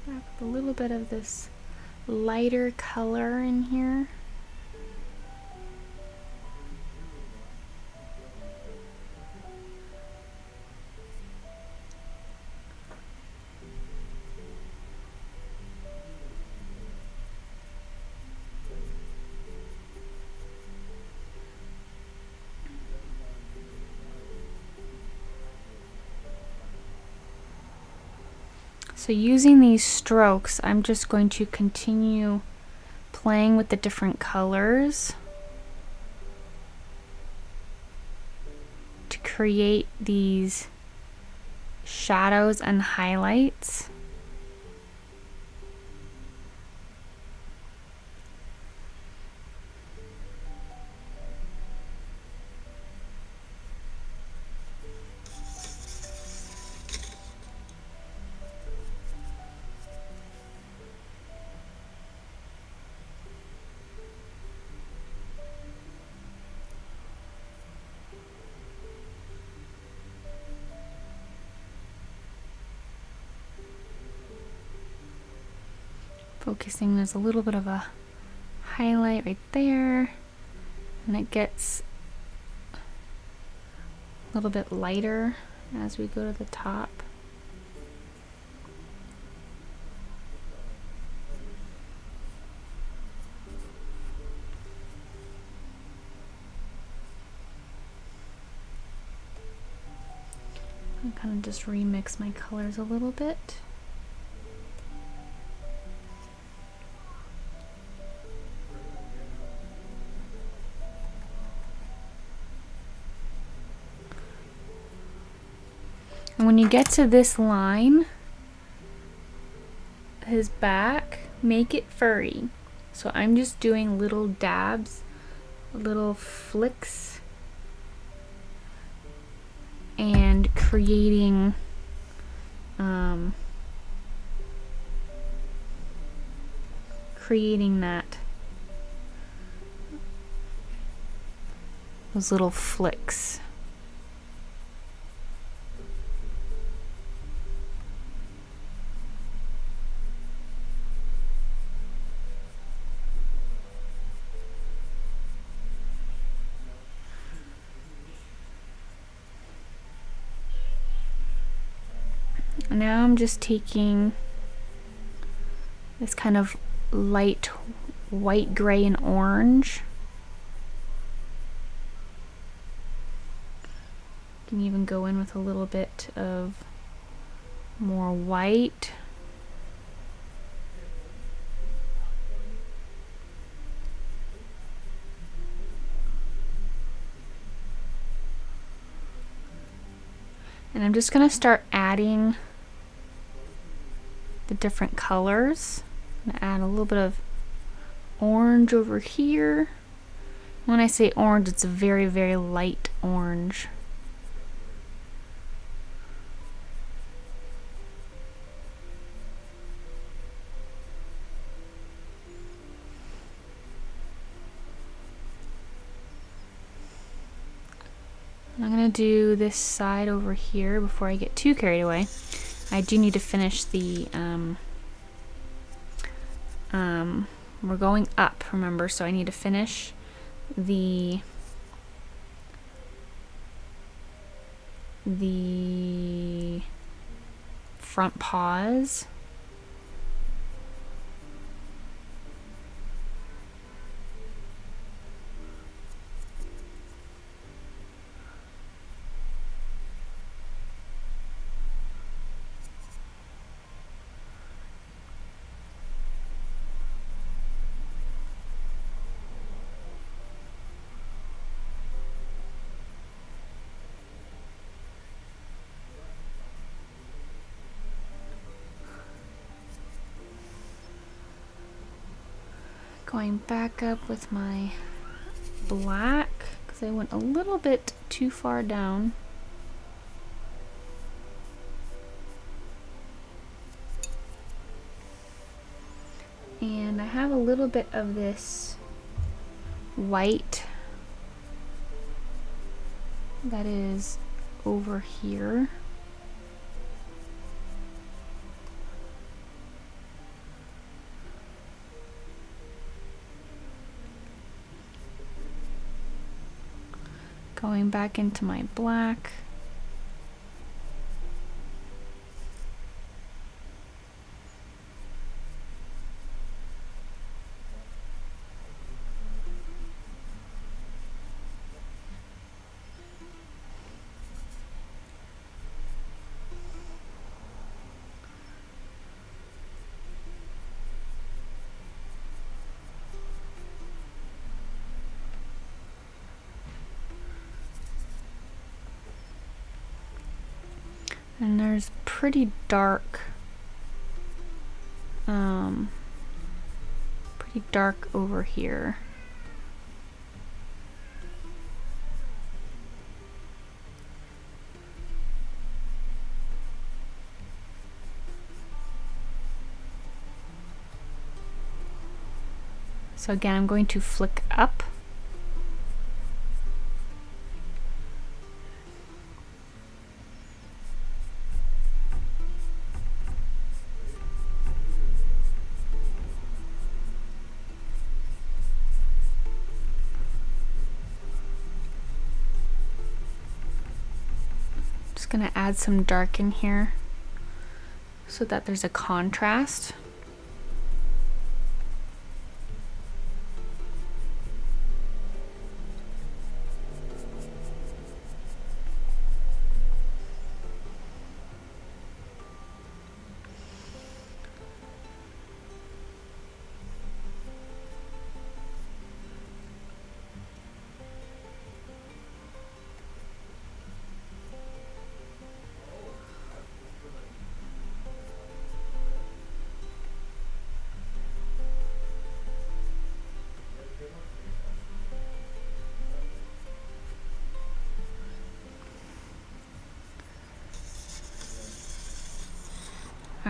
Back with a little bit of this lighter color in here. So using these strokes, I'm just going to continue playing with the different colors to create these shadows and highlights. Focusing, there's a little bit of a highlight right there, and it gets a little bit lighter as we go to the top. I kind of just remix my colors a little bit. And when you get to this line, his back, make it furry. So I'm just doing little dabs, little flicks, and creating that, those little flicks. Now I'm just taking this kind of light white, gray, and orange. You can even go in with a little bit of more white. And I'm just going to start adding the different colors. I'm going to add a little bit of orange over here. When I say orange, it's a very, very light orange. I'm going to do this side over here before I get too carried away. I do need to finish the, we're going up, remember, so I need to finish the front paws. Going back up with my black because I went a little bit too far down. And I have a little bit of this white that is over here. Going back into my black. And there's pretty dark over here. So again, I'm going to flick up. Going to add some dark in here so that there's a contrast.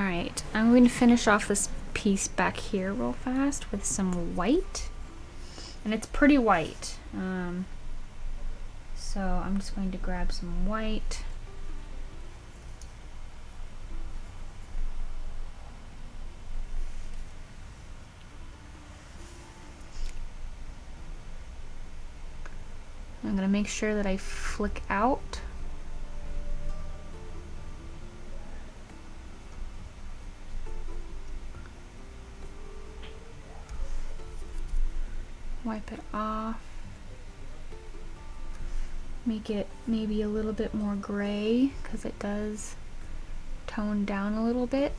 Alright, I'm going to finish off this piece back here real fast with some white. And it's pretty white. So I'm just going to grab some white. I'm going to make sure that I flick out. Wipe it off. Make it maybe a little bit more gray because it does tone down a little bit.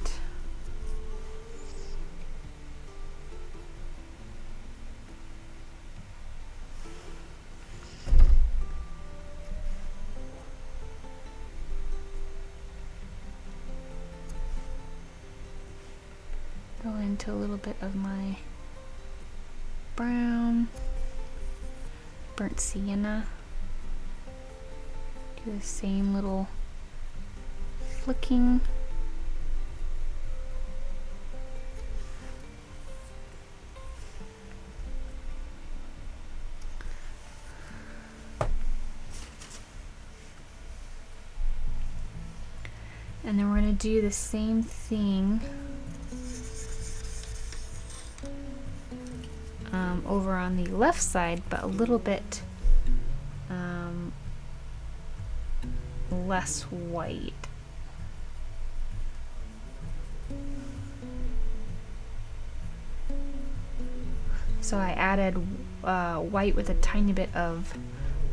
Go into a little bit of my brown, burnt sienna. Do the same little flicking. And then we're going to do the same thing over on the left side, but a little bit less white. So I added white with a tiny bit of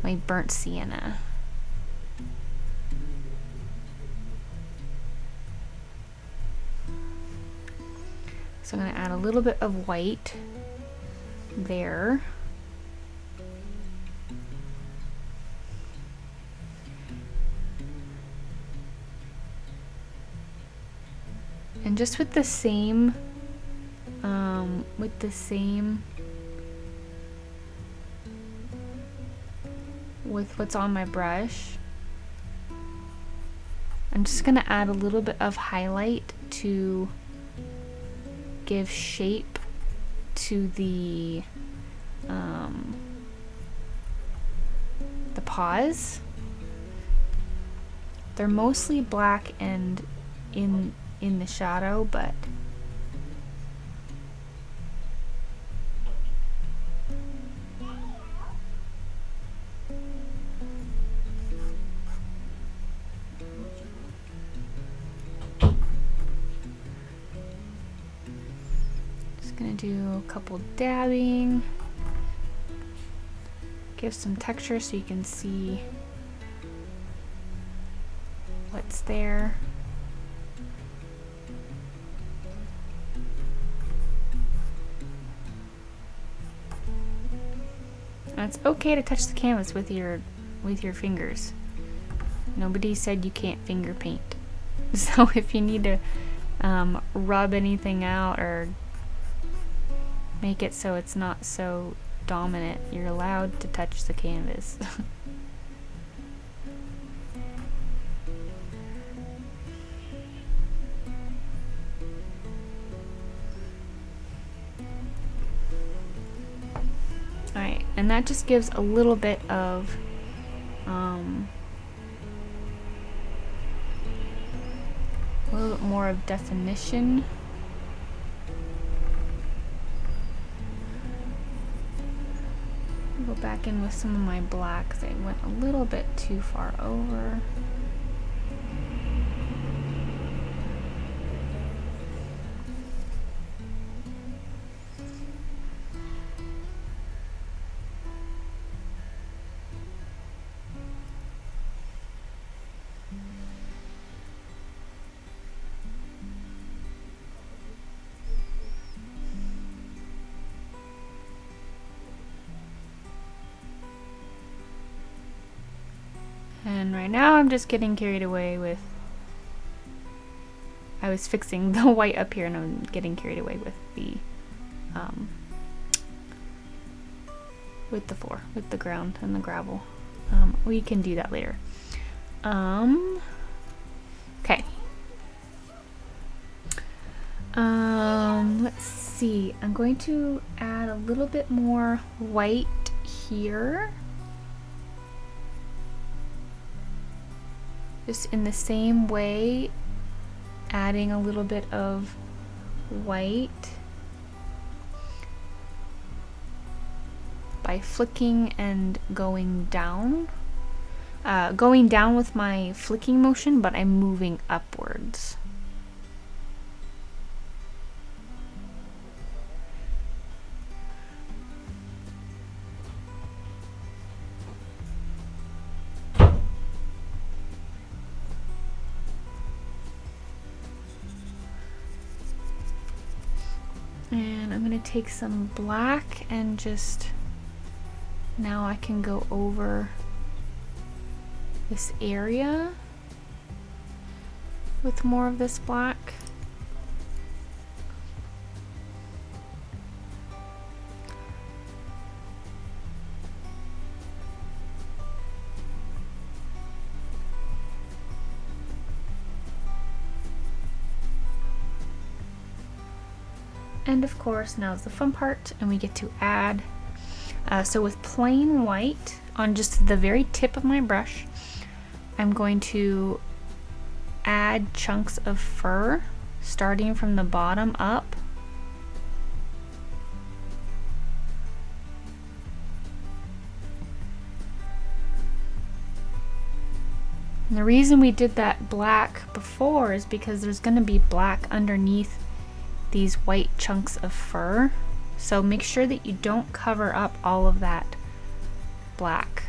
my burnt sienna. So I'm going to add a little bit of white there. And just with the same with what's on my brush, I'm just gonna add a little bit of highlight to give shape to the paws. They're mostly black and in the shadow, but just gonna do a couple dabbing, give some texture so you can see what's there. And it's okay to touch the canvas with your fingers. Nobody said you can't finger paint. So if you need to rub anything out or make it so it's not so dominant, you're allowed to touch the canvas. Alright, and that just gives a little bit of a little bit more of definition. Go back in with some of my blacks. I went a little bit too far over. And right now I'm just getting carried away with, I was fixing the white up here and I'm getting carried away with the floor, with the ground and the gravel. We can do that later. Okay. Let's see. I'm going to add a little bit more white here. Just in the same way, adding a little bit of white by flicking and going down. Going down with my flicking motion, but I'm moving upwards. And I'm going to take some black and just, now I can go over this area with more of this black. And of course, now's the fun part, and we get to add. So with plain white on just the very tip of my brush, I'm going to add chunks of fur starting from the bottom up. And the reason we did that black before is because there's going to be black underneath these white chunks of fur, so make sure that you don't cover up all of that black.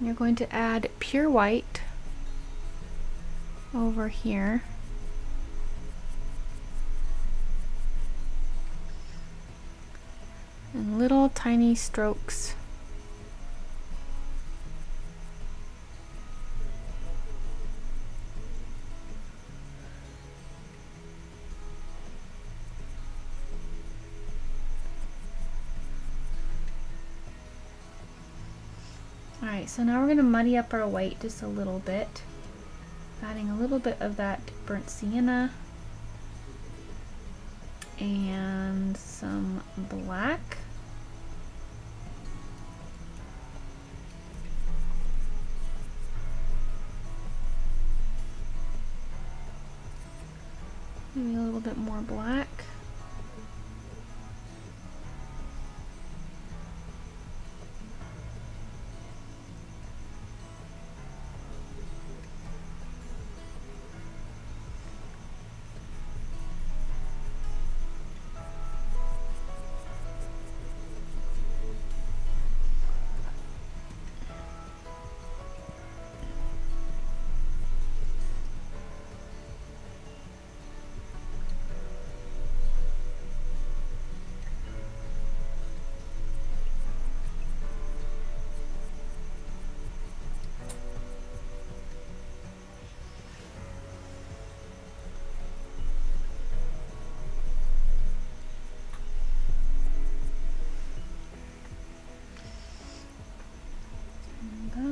You're going to add pure white over here. And little tiny strokes. Alright, so now we're going to muddy up our white just a little bit, adding a little bit of that burnt sienna and some black. Maybe a little bit more black.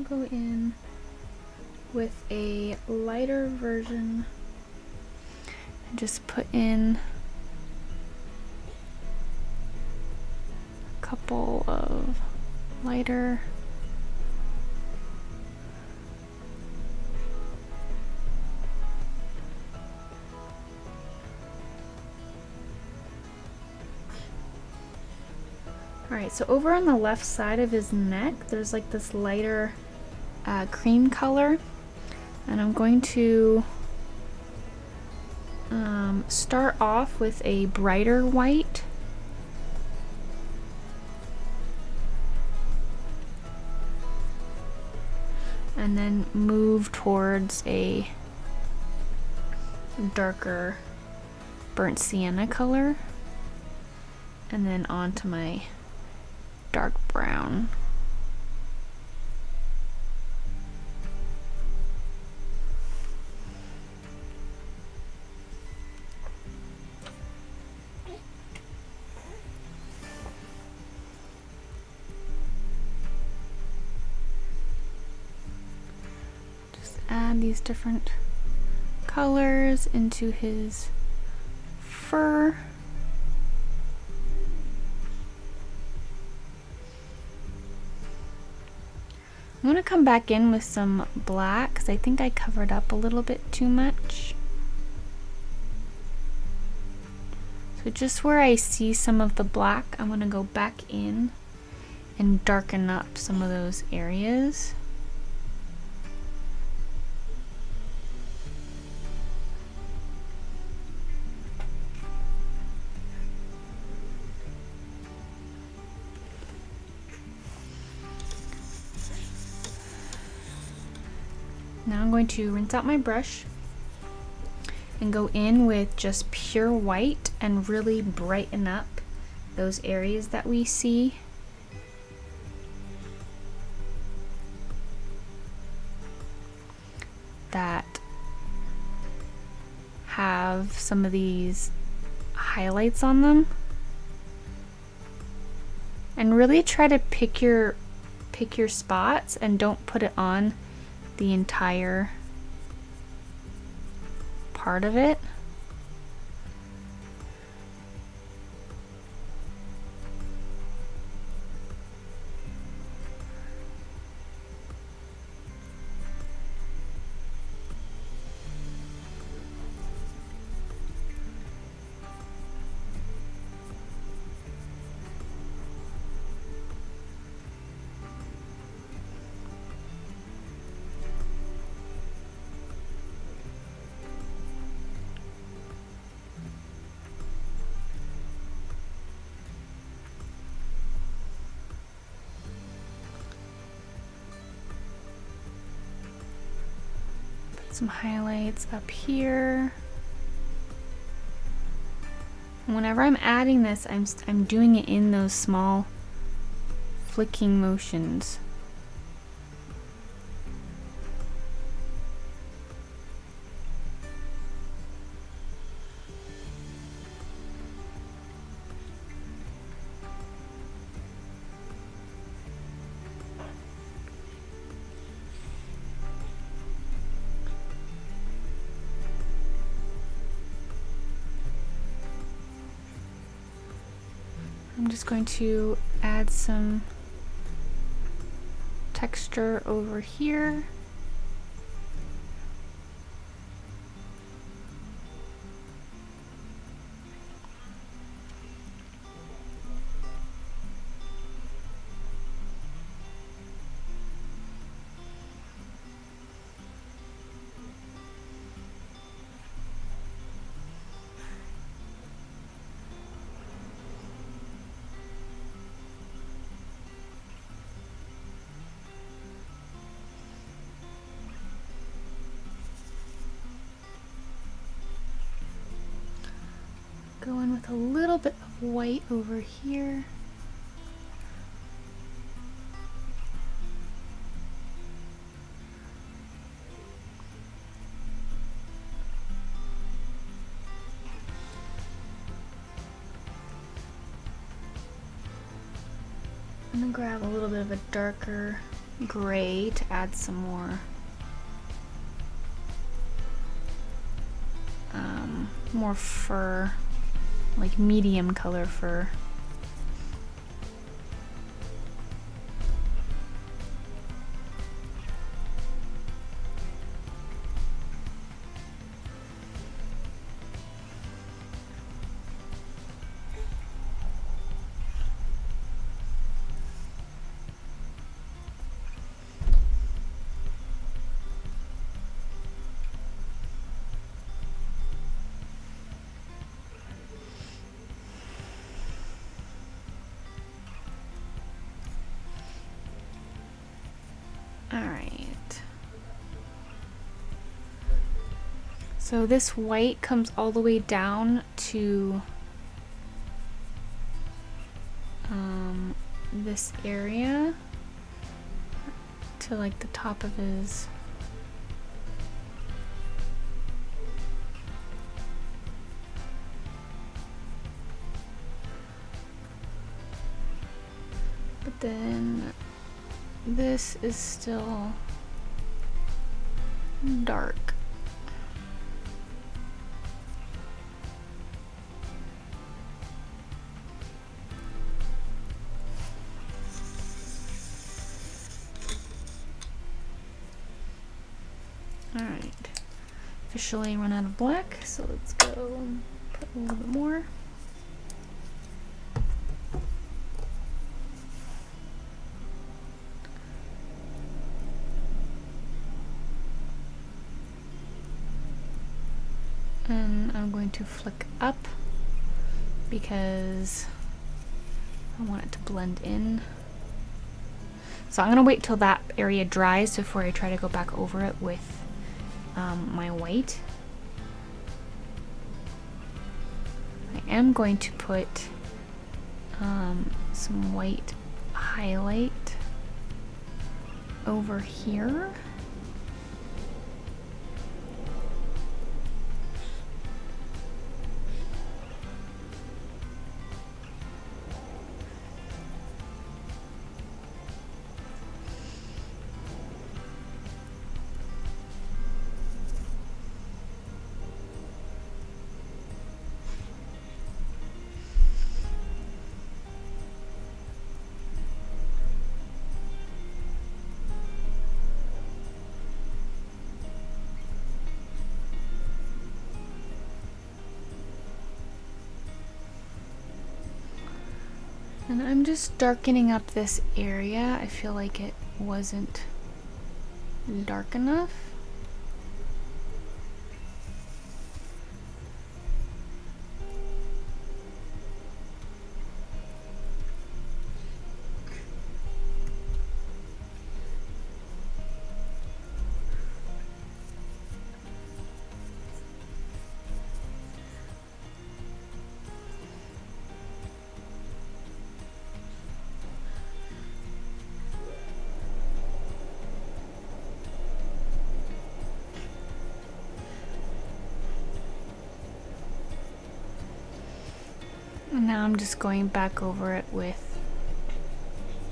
Go in with a lighter version and just put in a couple of lighter Alright, so over on the left side of his neck there's like this lighter cream color, and I'm going to start off with a brighter white and then move towards a darker burnt sienna color, and then onto my dark brown. Add these different colors into his fur. I'm going to come back in with some black because I think I covered up a little bit too much. So just where I see some of the black, I'm going to go back in and darken up some of those areas. Now I'm going to rinse out my brush and go in with just pure white and really brighten up those areas that we see. That have some of these highlights on them. And really try to pick your spots and don't put it on the entire part of it. Some highlights up here. And whenever I'm adding this, I'm doing it in those small flicking motions. I'm just going to add some texture over here. Go in with a little bit of white over here. I'm gonna grab a little bit of a darker gray to add some more fur, like medium color fur. So this white comes all the way down to this area, to like the top of his but then this is still dark. Alright, officially run out of black, so let's go put a little bit more. And I'm going to flick up because I want it to blend in. So I'm going to wait till that area dries before I try to go back over it with my white. I am going to put some white highlight over here. And I'm just darkening up this area. I feel like it wasn't dark enough. And now I'm just going back over it with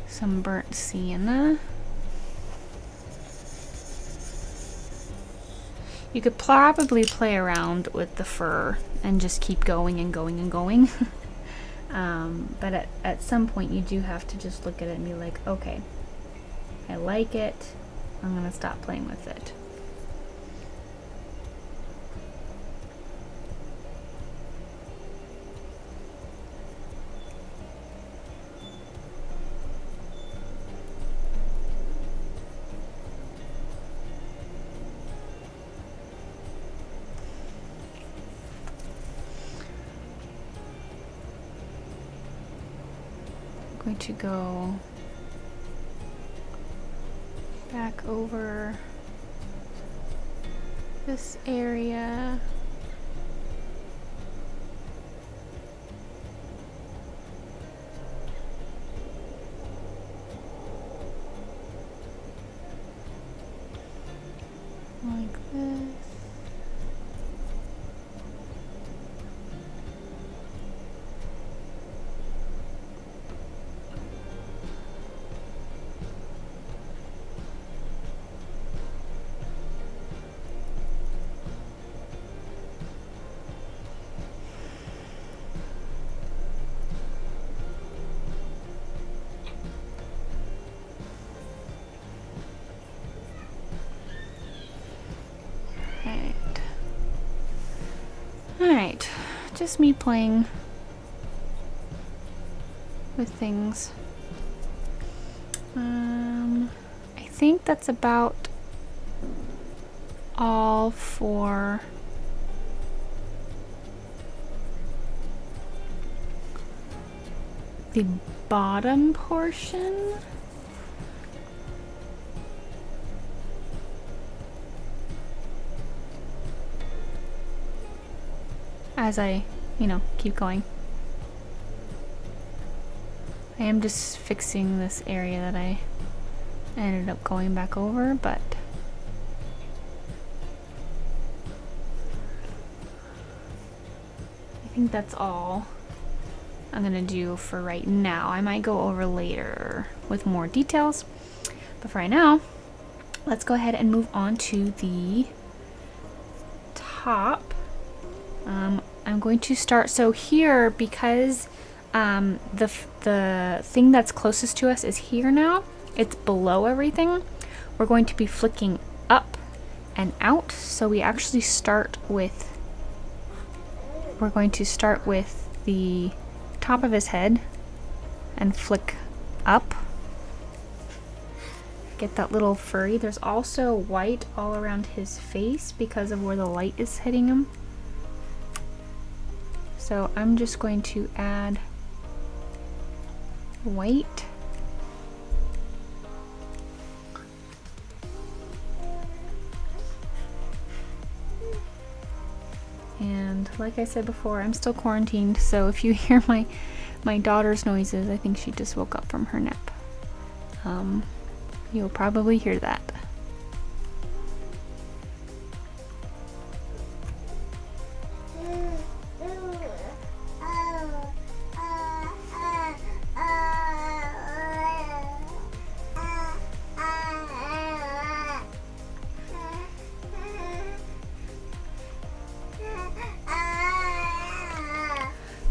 some burnt sienna. You could probably play around with the fur and just keep going and going and going. But at some point you do have to just look at it and be like, okay, I like it, I'm gonna stop playing with it. Going to go back over this area. Like this. Alright, just me playing with things. I think that's about all for the bottom portion. as I, keep going. I am just fixing this area that I ended up going back over, but I think that's all I'm gonna do for right now. I might go over later with more details, but for right now, let's go ahead and move on to the top. I'm going to start, so here, because the thing that's closest to us is here now, it's below everything, we're going to be flicking up and out. So we actually we're going to start with the top of his head and flick up. Get that little furry. There's also white all around his face because of where the light is hitting him. So I'm just going to add white. And like I said before, I'm still quarantined, so if you hear my daughter's noises, I think she just woke up from her nap. You'll probably hear that.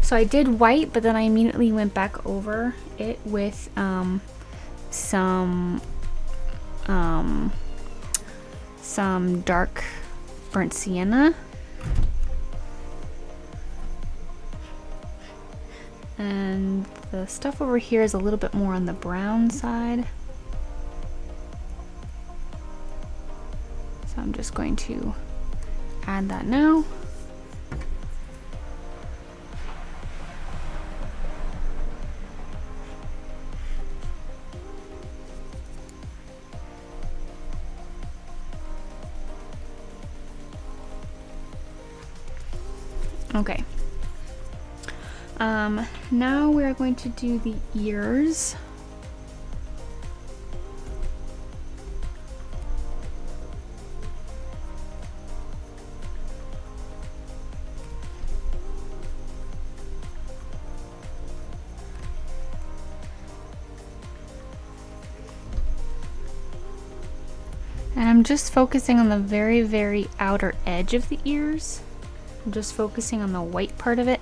So I did white, but then I immediately went back over it with some dark burnt sienna. And the stuff over here is a little bit more on the brown side. So I'm just going to add that now. Okay. Now we're going to do the ears. And I'm just focusing on the very, very outer edge of the ears. I'm just focusing on the white part of it.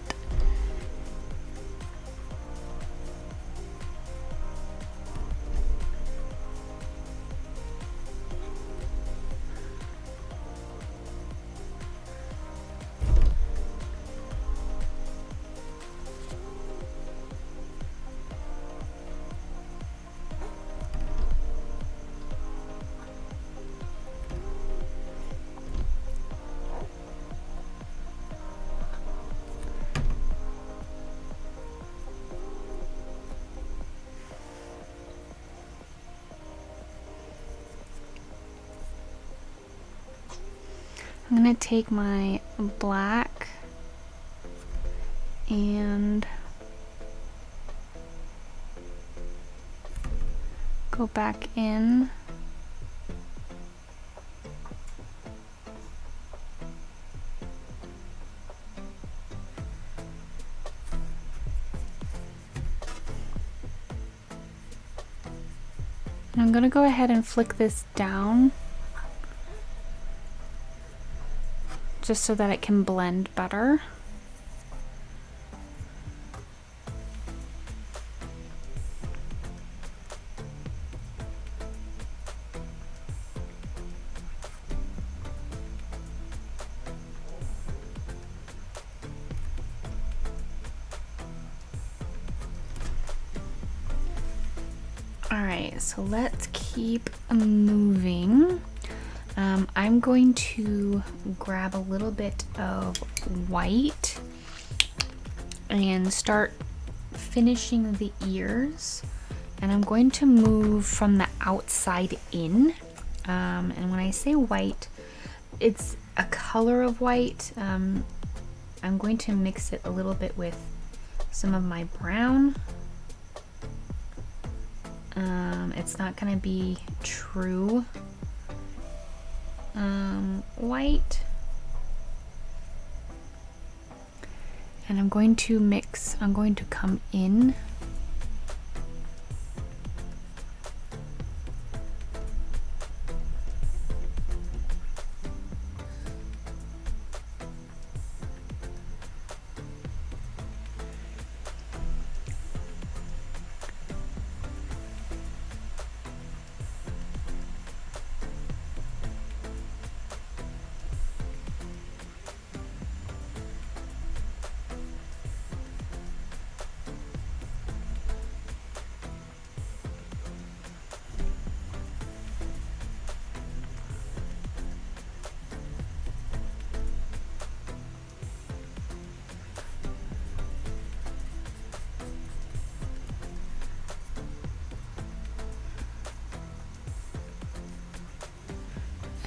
I'm gonna take my black and go back in. And I'm gonna go ahead and flick this down, just so that it can blend better. All right, so let's keep moving. I'm going to grab a little bit of white and start finishing the ears. And I'm going to move from the outside in. And when I say white, it's a color of white. I'm going to mix it a little bit with some of my brown. It's not gonna be true white. And I'm going to come in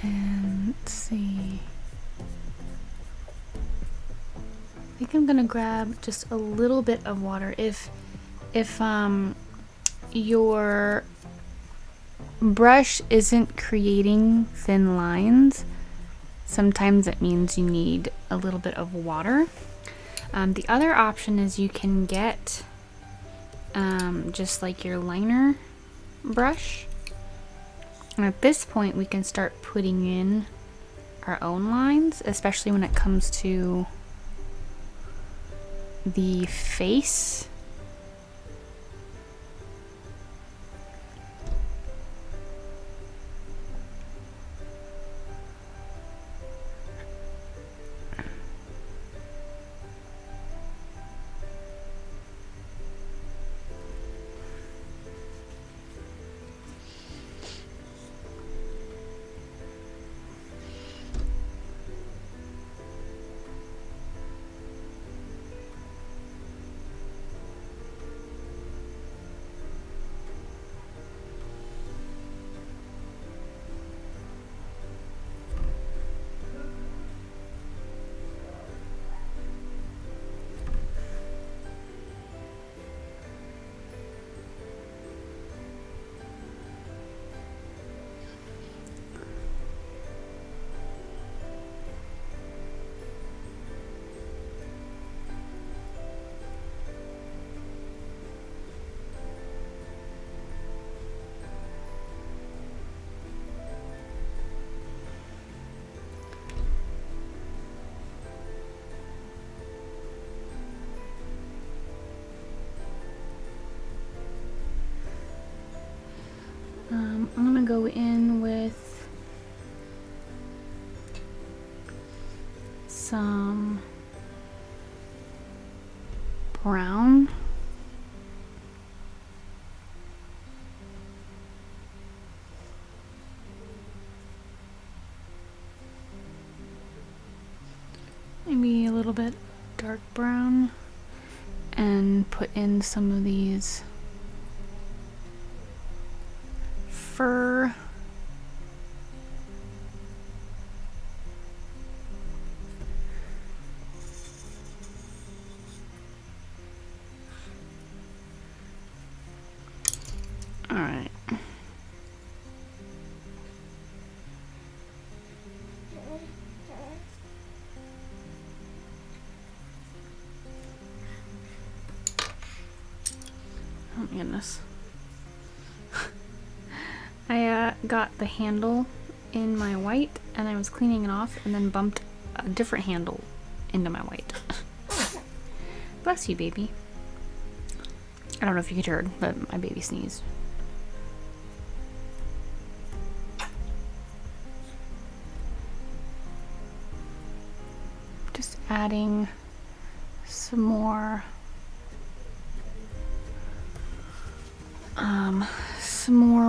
and let's see. I think I'm gonna grab just a little bit of water. If your brush isn't creating thin lines, sometimes it means you need a little bit of water. The other option is you can get just like your liner brush. And at this point we can start putting in our own lines, especially when it comes to the face. I'm gonna go in with some brown. Maybe a little bit dark brown, and put in some of these fur. All right. Oh my goodness. I got the handle in my white and I was cleaning it off and then bumped a different handle into my white. Bless you, baby. I don't know if you could hear it, but my baby sneezed. Just adding some more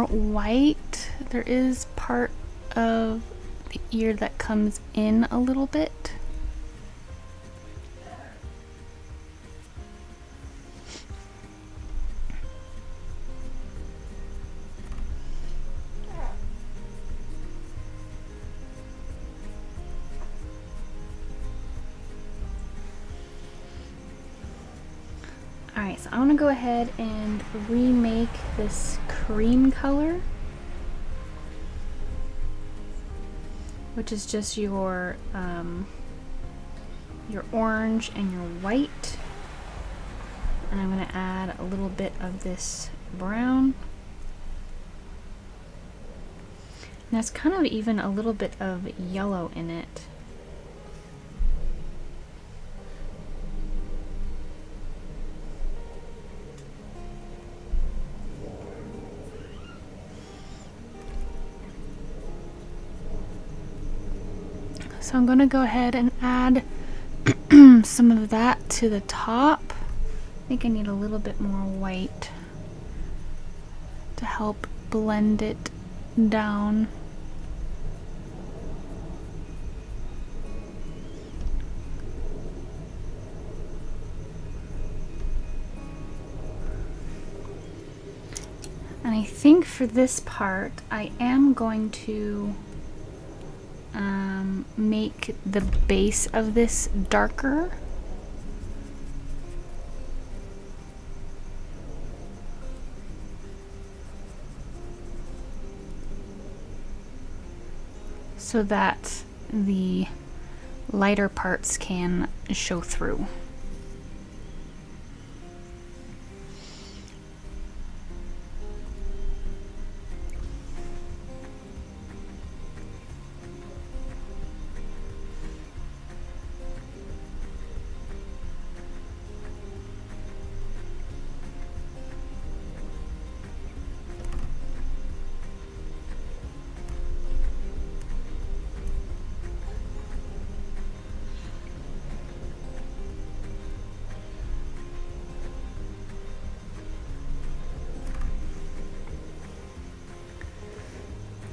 white. There is part of the ear that comes in a little bit. Alright, so I'm going to go ahead and remake this cream color, which is just your orange and your white. And I'm going to add a little bit of this brown. And there's kind of even a little bit of yellow in it. So I'm going to go ahead and add some of that to the top. I think I need a little bit more white to help blend it down. And I think for this part, I am going to make the base of this darker. So that the lighter parts can show through.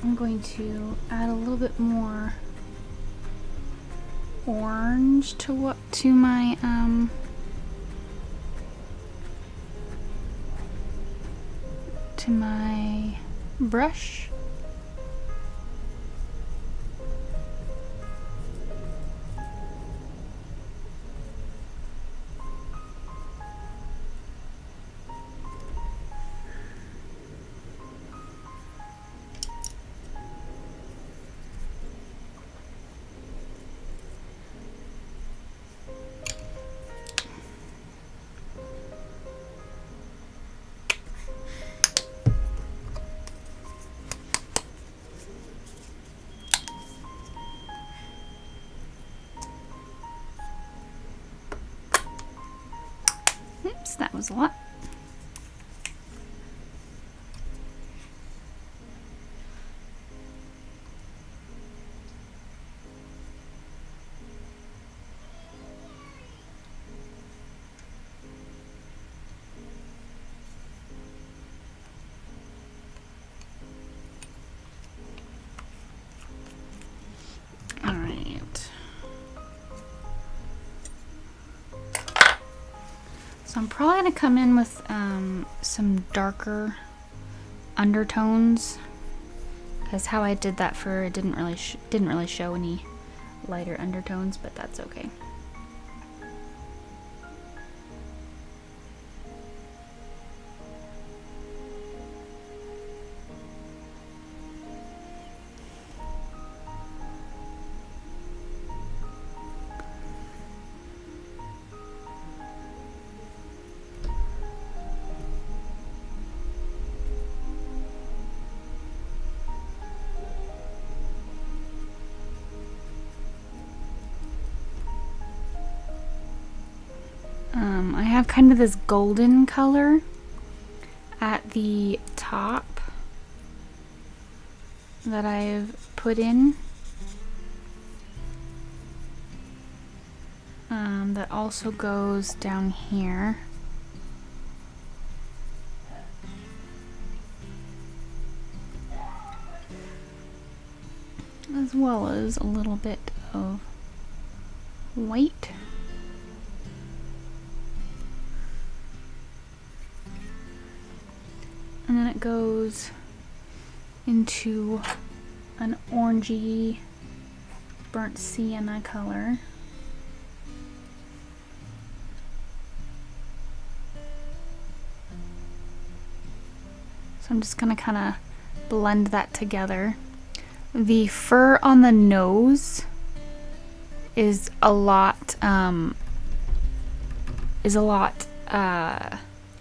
I'm going to add a little bit more orange to my brush. Oops, that was a lot. All right. So I'm probably going to come in with some darker undertones, because how I did that for it didn't really show any lighter undertones, but that's okay. I have kind of this golden color at the top that I've put in. That also goes down here. As well as a little bit of white. And then it goes into an orangey burnt sienna color. So I'm just gonna kind of blend that together. The fur on the nose is a lot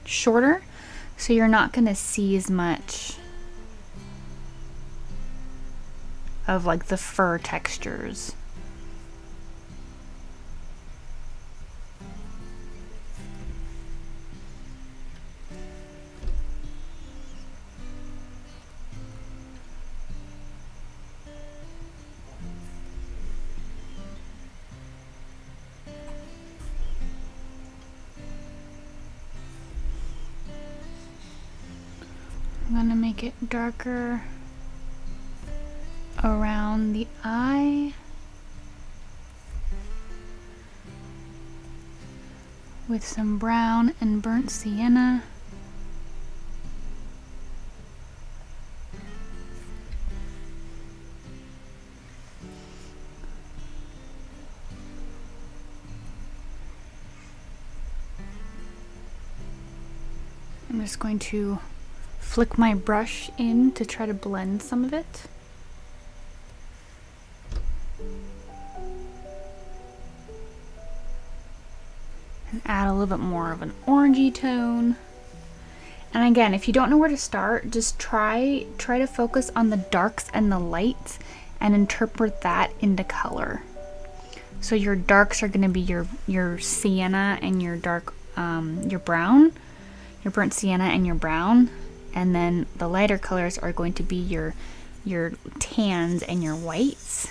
shorter, so you're not gonna see as much of like the fur textures. I'm gonna make it darker around the eye with some brown and burnt sienna. I'm just going to flick my brush in to try to blend some of it. And add a little bit more of an orangey tone. And again, if you don't know where to start, just try to focus on the darks and the lights and interpret that into color. So your darks are going to be your sienna and your dark, your brown, your burnt sienna and your brown. And then the lighter colors are going to be your tans and your whites.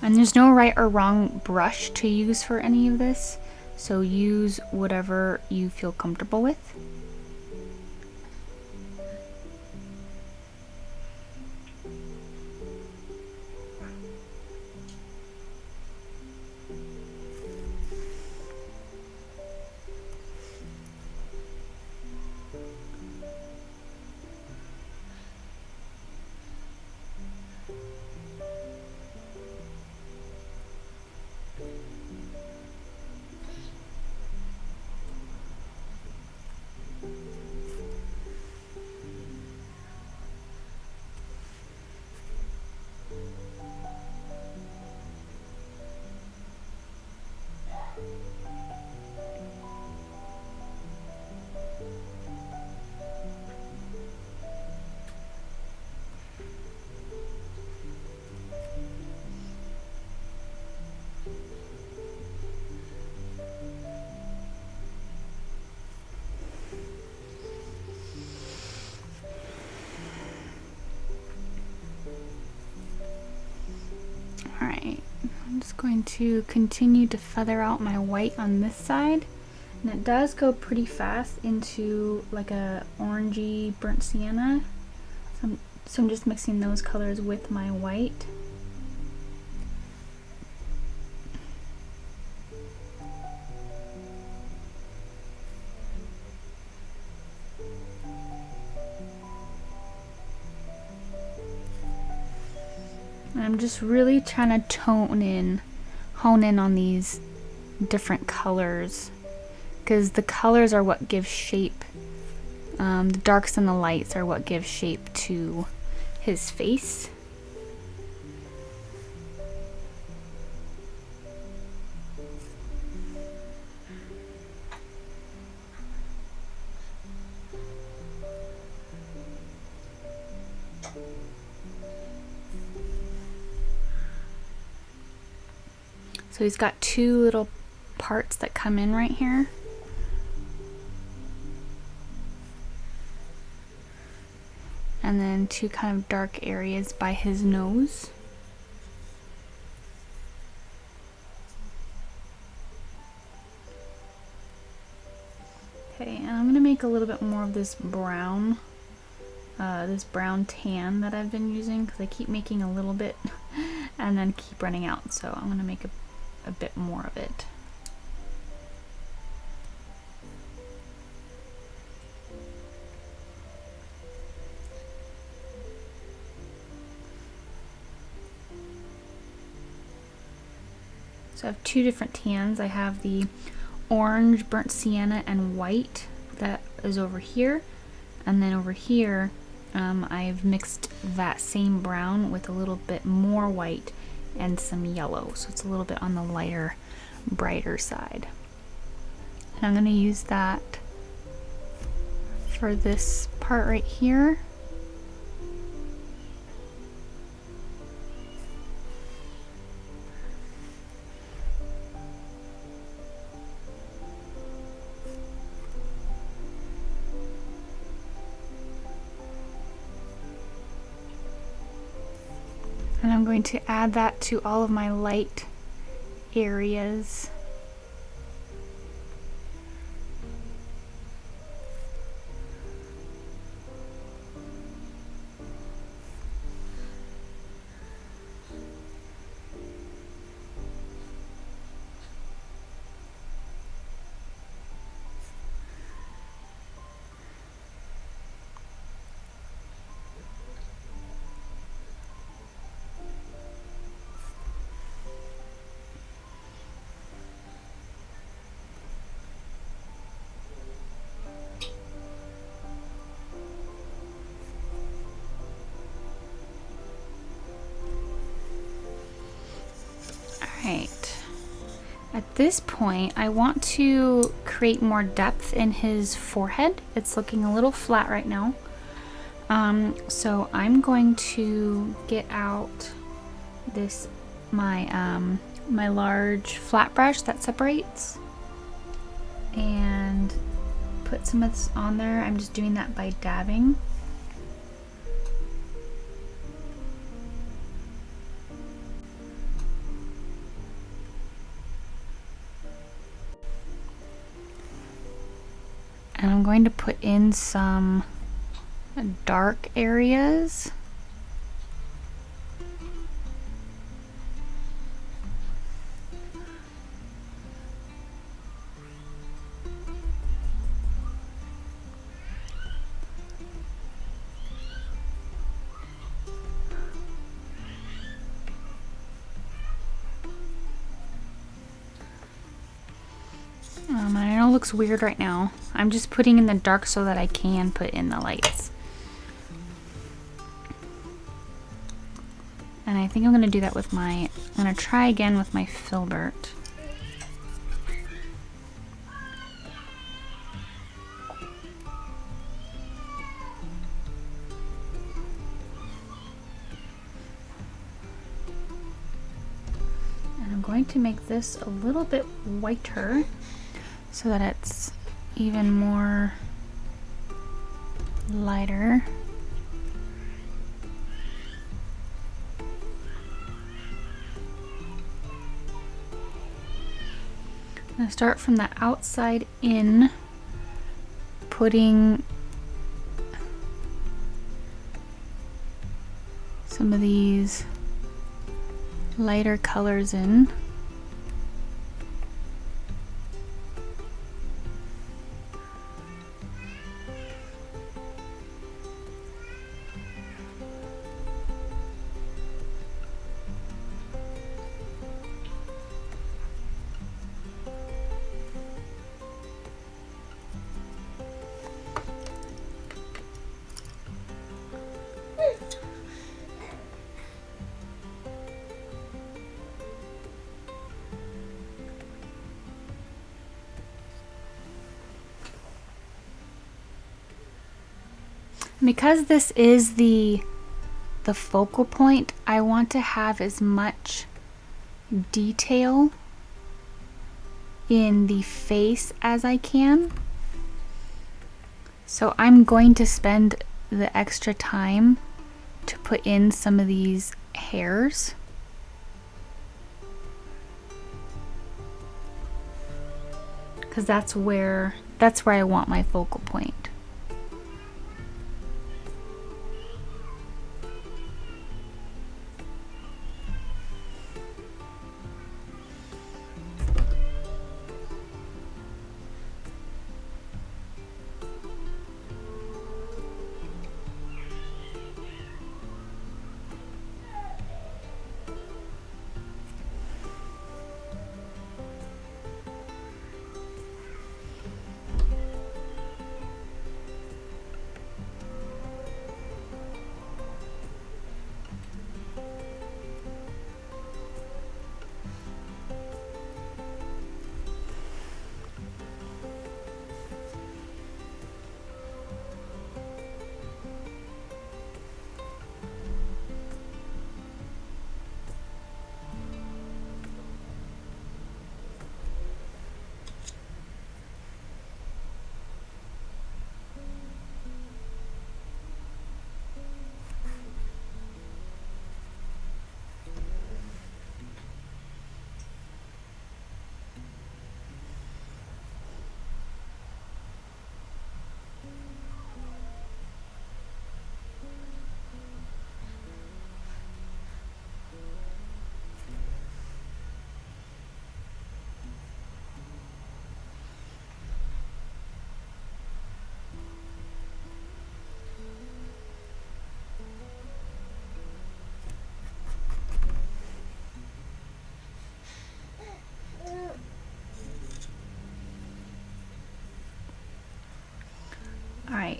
And there's no right or wrong brush to use for any of this, so use whatever you feel comfortable with. Alright, I'm just going to continue to feather out my white on this side. And it does go pretty fast into like a orangey burnt sienna. So I'm just mixing those colors with my white. And I'm just really trying to hone in on these different colors, because the colors are what give shape. The darks and the lights are what give shape to his face. So he's got two little parts that come in right here. And then two kind of dark areas by his nose. Okay, and I'm gonna make a little bit more of this brown tan that I've been using, because I keep making a little bit and then keep running out. So I'm gonna make a bit more of it. So I have two different tans. I have the orange, burnt sienna, and white that is over here. And then over here, I've mixed that same brown with a little bit more white and some yellow. So it's a little bit on the lighter, brighter side. And I'm going to use that for this part right here. And I'm going to add that to all of my light areas. Right. At this point, I want to create more depth in his forehead. It's looking a little flat right now. So I'm going to get out this my large flat brush that separates and put some of this on there. I'm just doing that by dabbing. And I'm going to put in some dark areas. I know it looks weird right now. I'm just putting in the dark so that I can put in the lights. And I think I'm going to do that with I'm going to try again with my filbert. And I'm going to make this a little bit whiter so that it's even more lighter. I'm going to start from the outside in, putting some of these lighter colors in. Because this is the focal point, I want to have as much detail in the face as I can. So I'm going to spend the extra time to put in some of these hairs. Because that's where I want my focal point.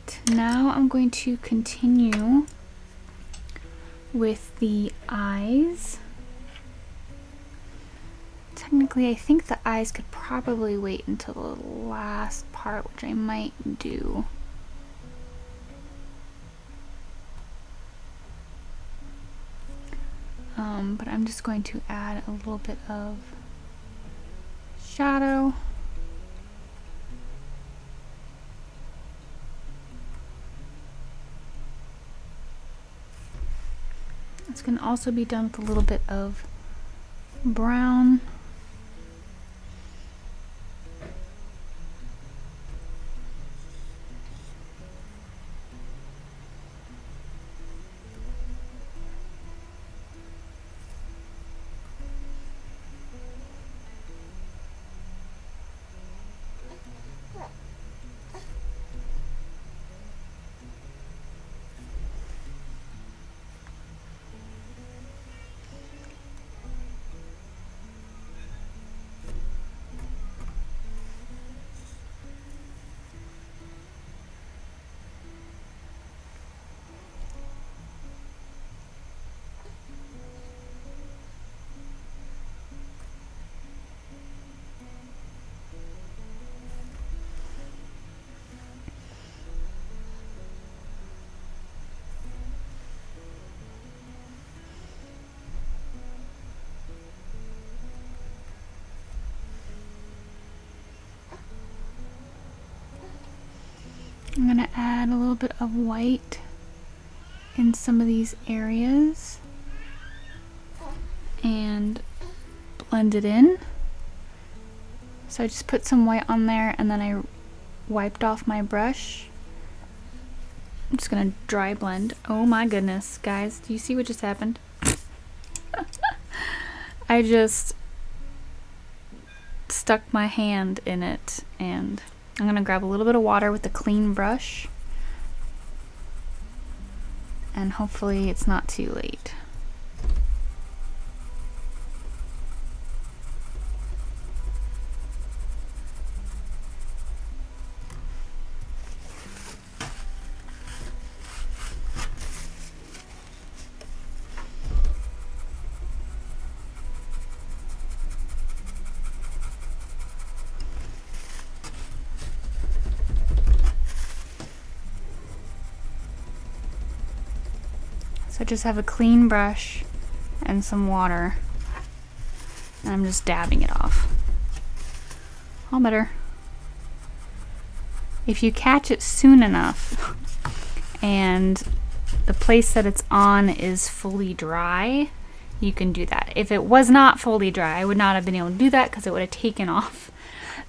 right, now I'm going to continue with the eyes. Technically, I think the eyes could probably wait until the last part, which I might do. But I'm just going to add a little bit of shadow. This can also be done with a little bit of brown. I'm going to add a little bit of white in some of these areas and blend it in. So I just put some white on there and then I wiped off my brush. I'm just going to dry blend. Oh my goodness, guys, do you see what just happened? I just stuck my hand in it, and I'm going to grab a little bit of water with a clean brush, and hopefully it's not too late. So I just have a clean brush and some water, and I'm just dabbing it off. All better. If you catch it soon enough and the place that it's on is fully dry, you can do that. If it was not fully dry, I would not have been able to do that because it would have taken off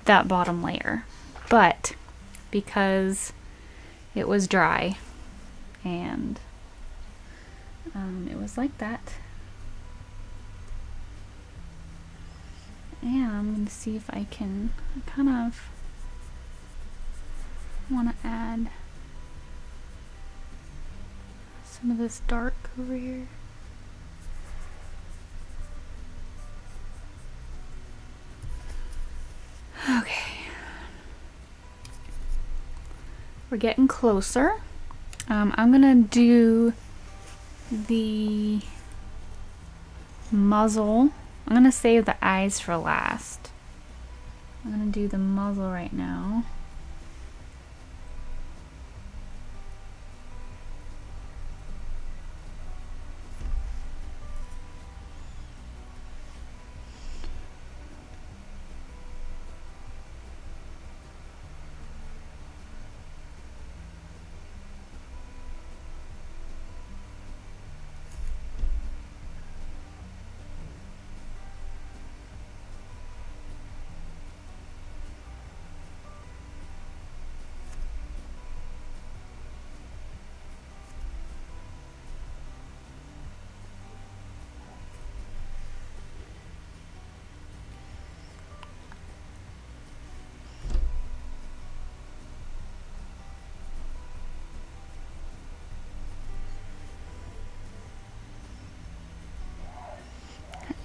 that bottom layer. But because it was dry and it was like that. And I'm going to see if I can kind of want to add some of this dark over here. Okay. We're getting closer. I'm going to do the muzzle. I'm going to save the eyes for last. I'm going to do the muzzle right now.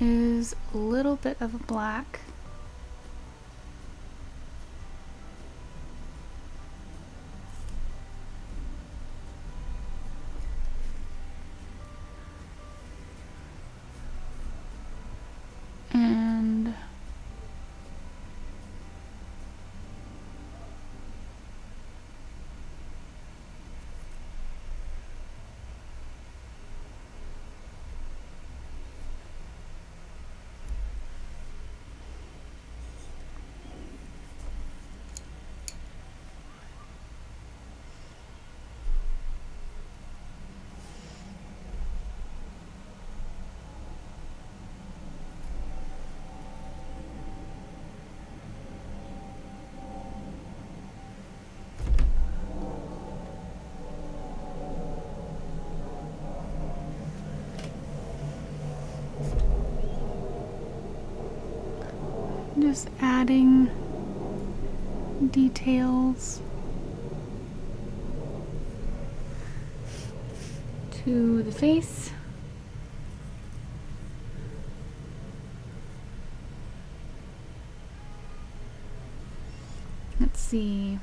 Is a little bit of black. Just adding details to the face. Let's see.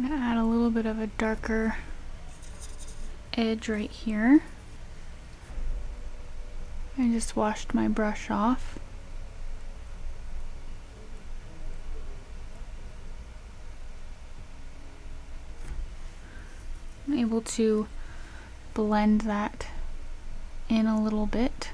Gonna add a little bit of a darker edge right here. I just washed my brush off. I'm able to blend that in a little bit.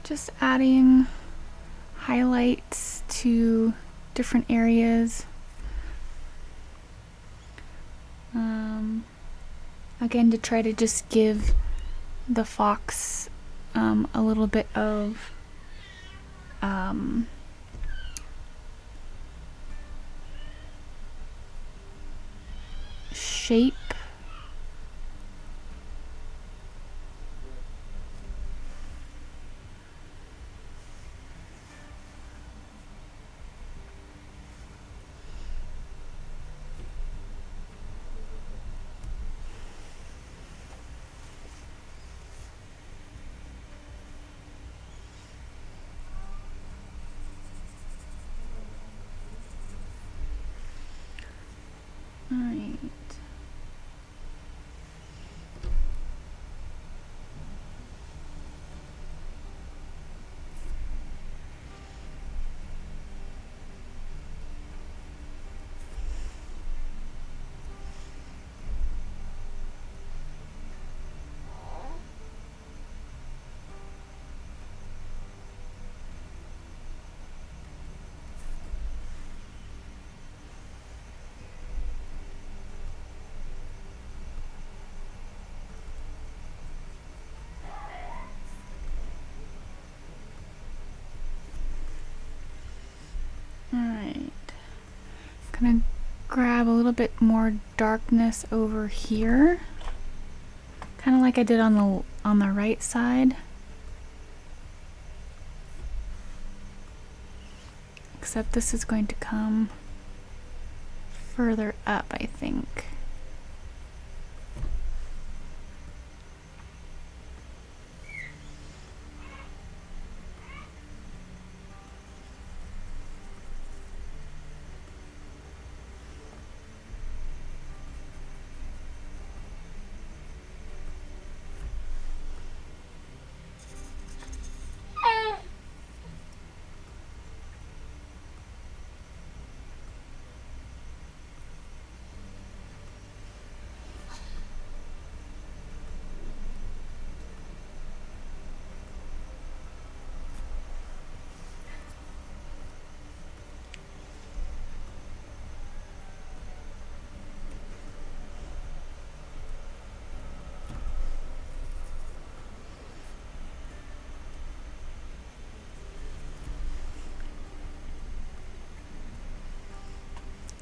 Just adding highlights to different areas. Again, to try to just give the fox a little bit of shape. Alright. Alright, gonna grab a little bit more darkness over here, kind of like I did on the right side, except this is going to come further up, I think.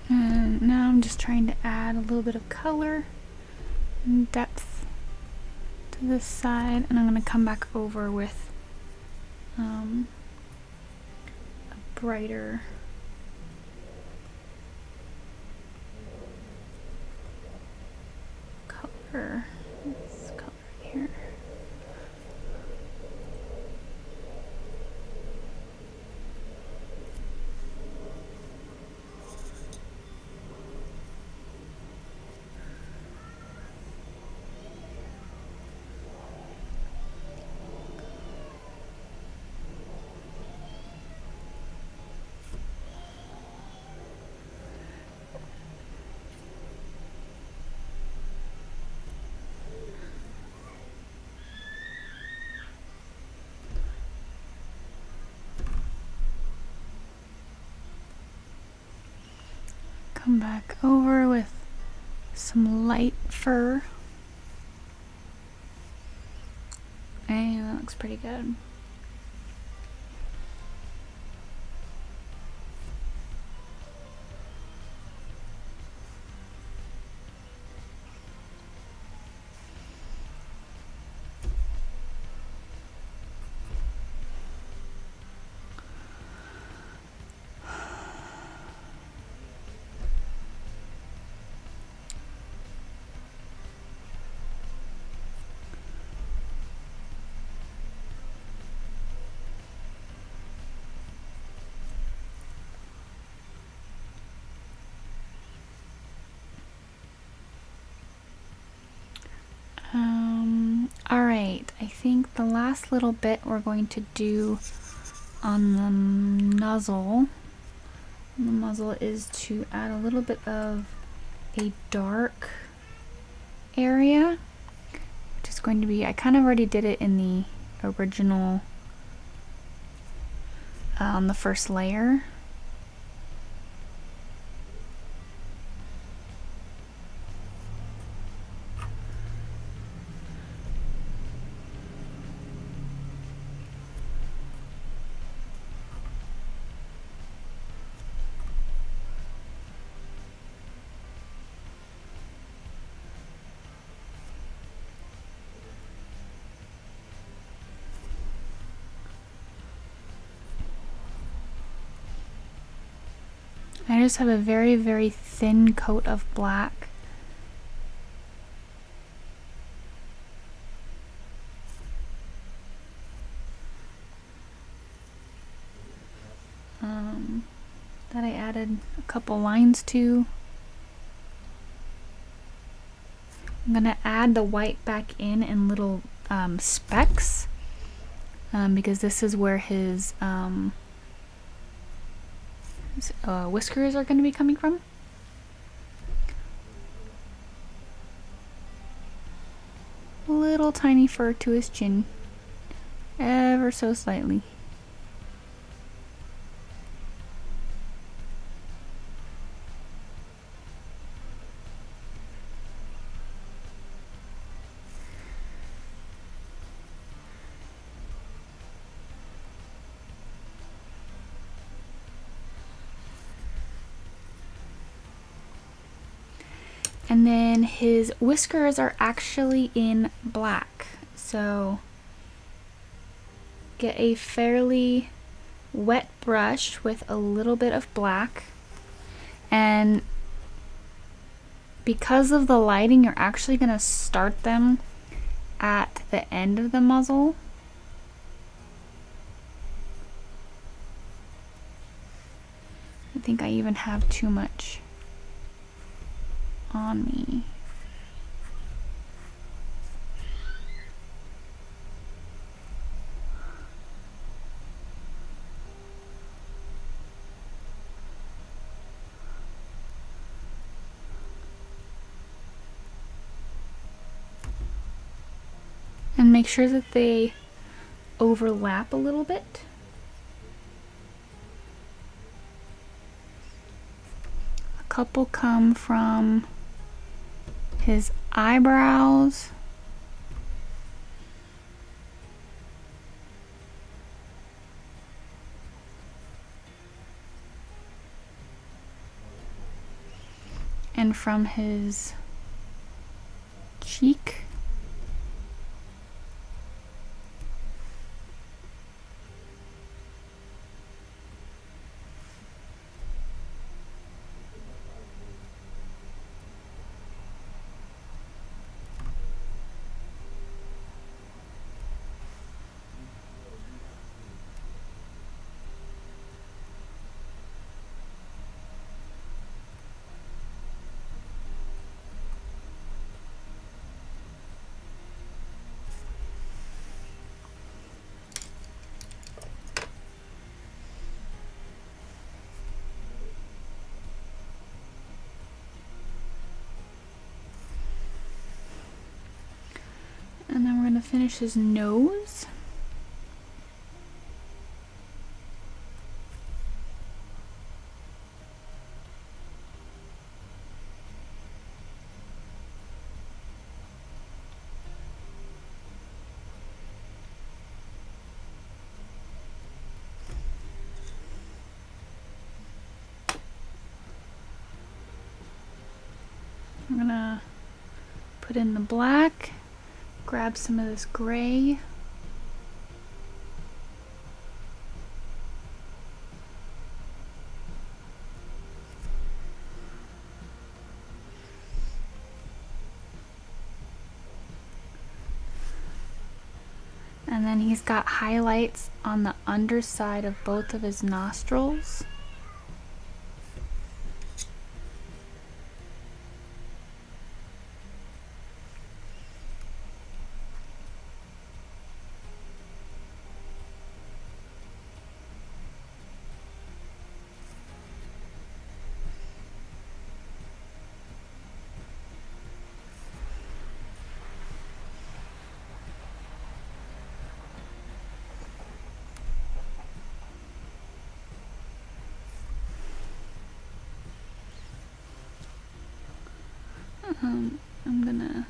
And now I'm just trying to add a little bit of color and depth to this side, and I'm going to come back over with a brighter color. This color here. Come back over with some light fur. And that looks pretty good. Alright, I think the last little bit we're going to do on the muzzle is to add a little bit of a dark area, which is going to be, I kind of already did it in the original, on the first layer. I just have a very, very thin coat of black. That I added a couple lines to. I'm gonna add the white back in little specks, because this is where his whiskers are going to be coming from. Little tiny fur to his chin, ever so slightly. And then his whiskers are actually in black. So get a fairly wet brush with a little bit of black. And because of the lighting, you're actually going to start them at the end of the muzzle. I think I even have too much on me. And make sure that they overlap a little bit. A couple come from his eyebrows. And from his cheek. And then we're going to finish his nose. I'm gonna put in the black, grab some of this gray. And then he's got highlights on the underside of both of his nostrils. I'm gonna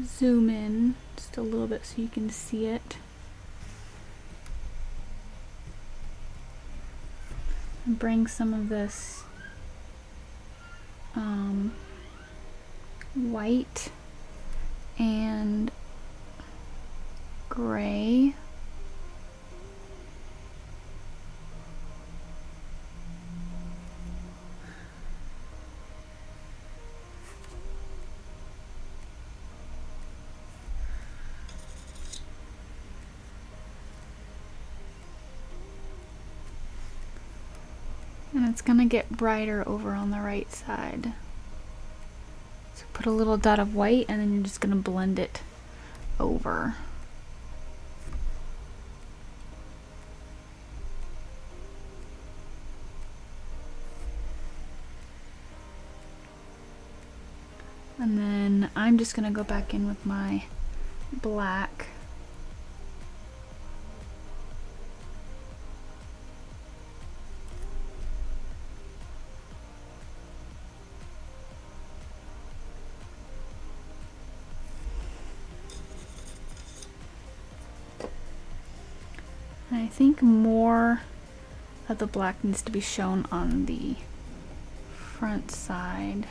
zoom in just a little bit so you can see it. And bring some of this white and gray. And it's gonna get brighter over on the right side. So put a little dot of white and then you're just gonna blend it over. And then I'm just gonna go back in with my black. And I think more of the black needs to be shown on the front side.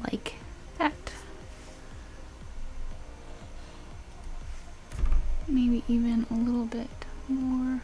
Like that. Maybe even a little bit more.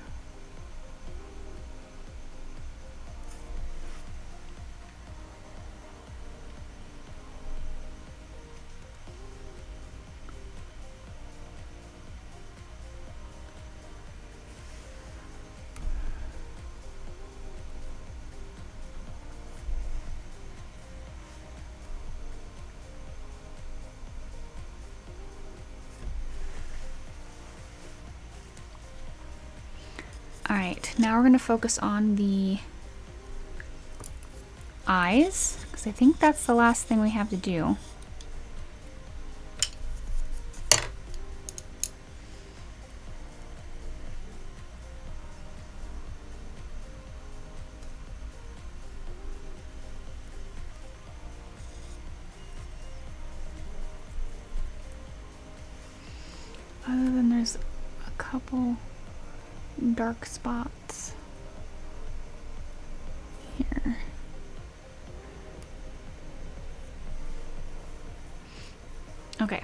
Alright, now we're going to focus on the eyes, because I think that's the last thing we have to do. Other than there's a couple dark spots here. Okay.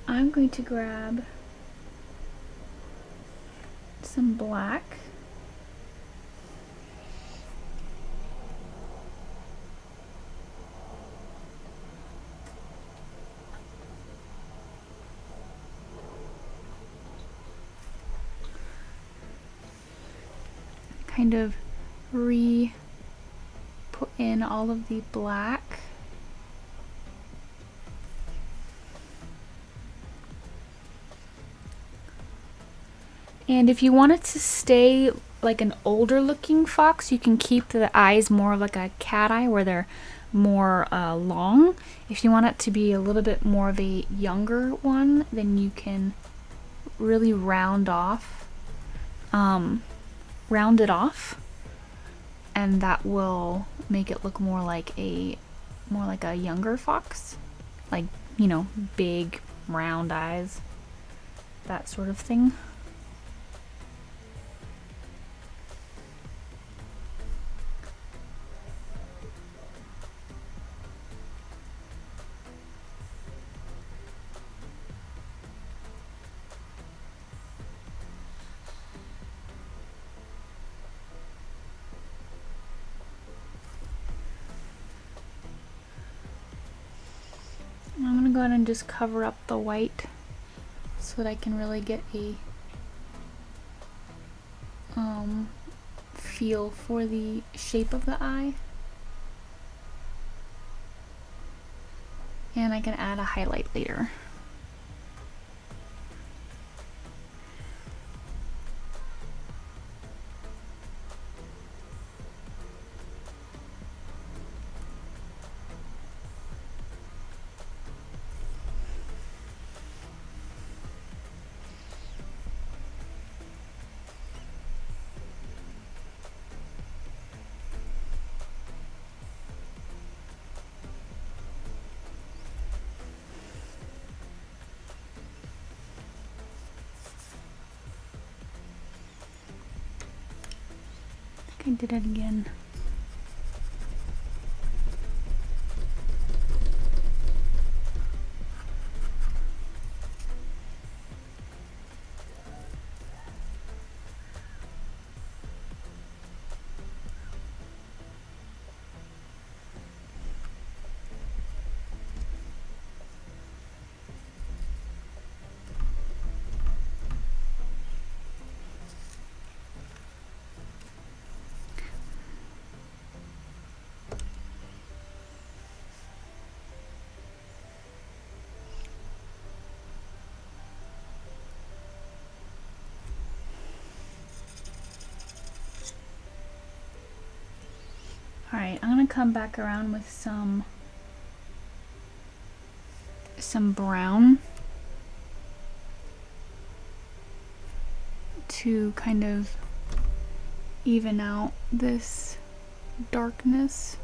I'm going to grab some black. kind of put in all of the black. And if you want it to stay like an older looking fox, you can keep the eyes more like a cat eye where they're more long. If you want it to be a little bit more of a younger one, then you can really round it off, and that will make it look more like a younger fox, like, you know, big round eyes, that sort of thing. I'm gonna go ahead and just cover up the white so that I can really get a feel for the shape of the eye. And I can add a highlight later. I did it again. Alright, I'm gonna come back around with some brown to kind of even out this darkness.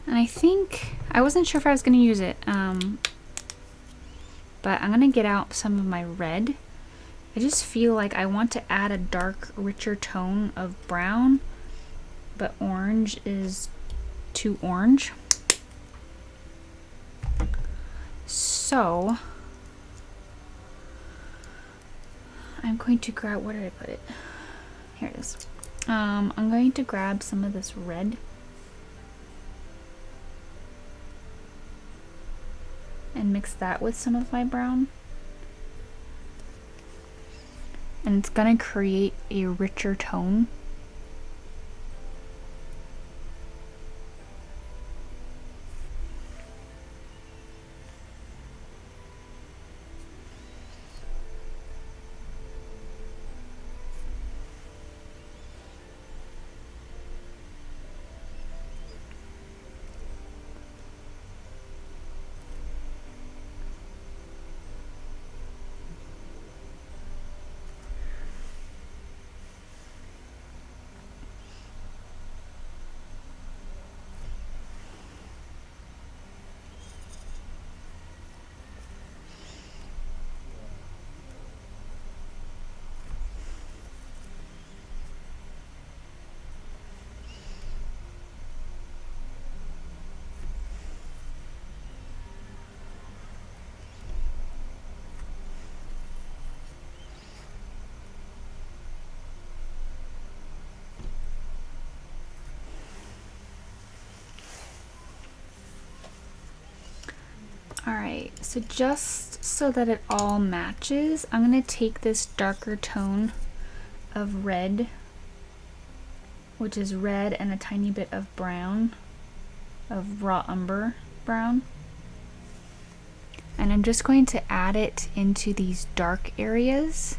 And I think, I wasn't sure if I was going to use it, but I'm going to get out some of my red. I just feel like I want to add a dark, richer tone of brown, but orange is too orange. So, I'm going to grab, where did I put it? Here it is. I'm going to grab some of this red and mix that with some of my brown. And it's gonna create a richer tone. Alright, so just so that it all matches, I'm going to take this darker tone of red, which is red and a tiny bit of brown, of raw umber brown. And I'm just going to add it into these dark areas.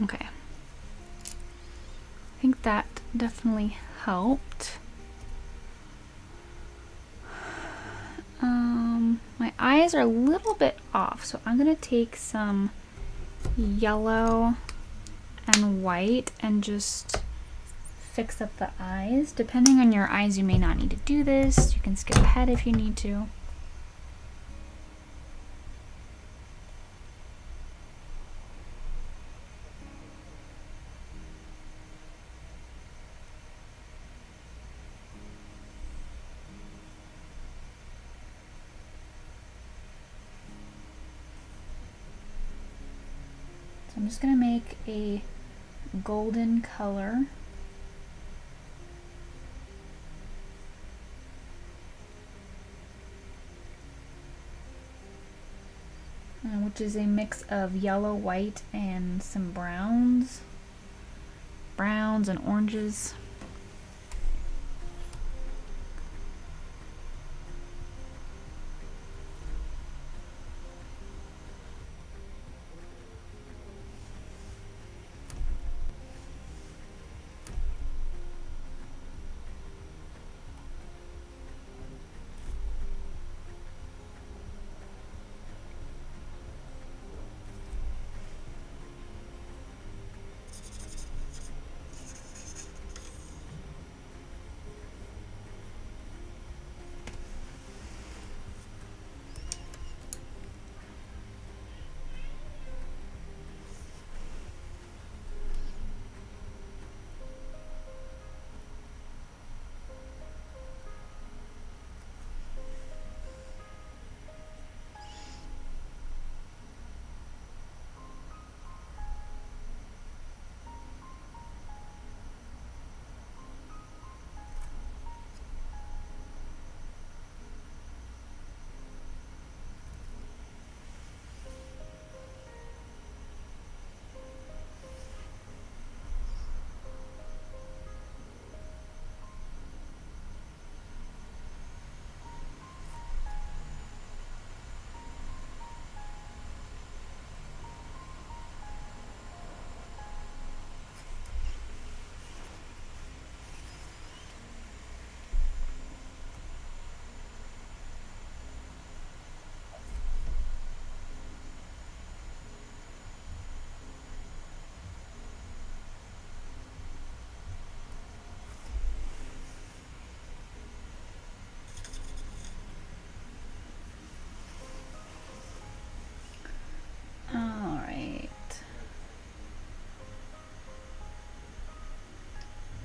Okay. I think that definitely helped. My eyes are a little bit off, so I'm gonna take some yellow and white and just fix up the eyes. Depending on your eyes, you may not need to do this. You can skip ahead if you need to. So I'm just gonna make a golden color. Which is a mix of yellow, white, and some browns and oranges.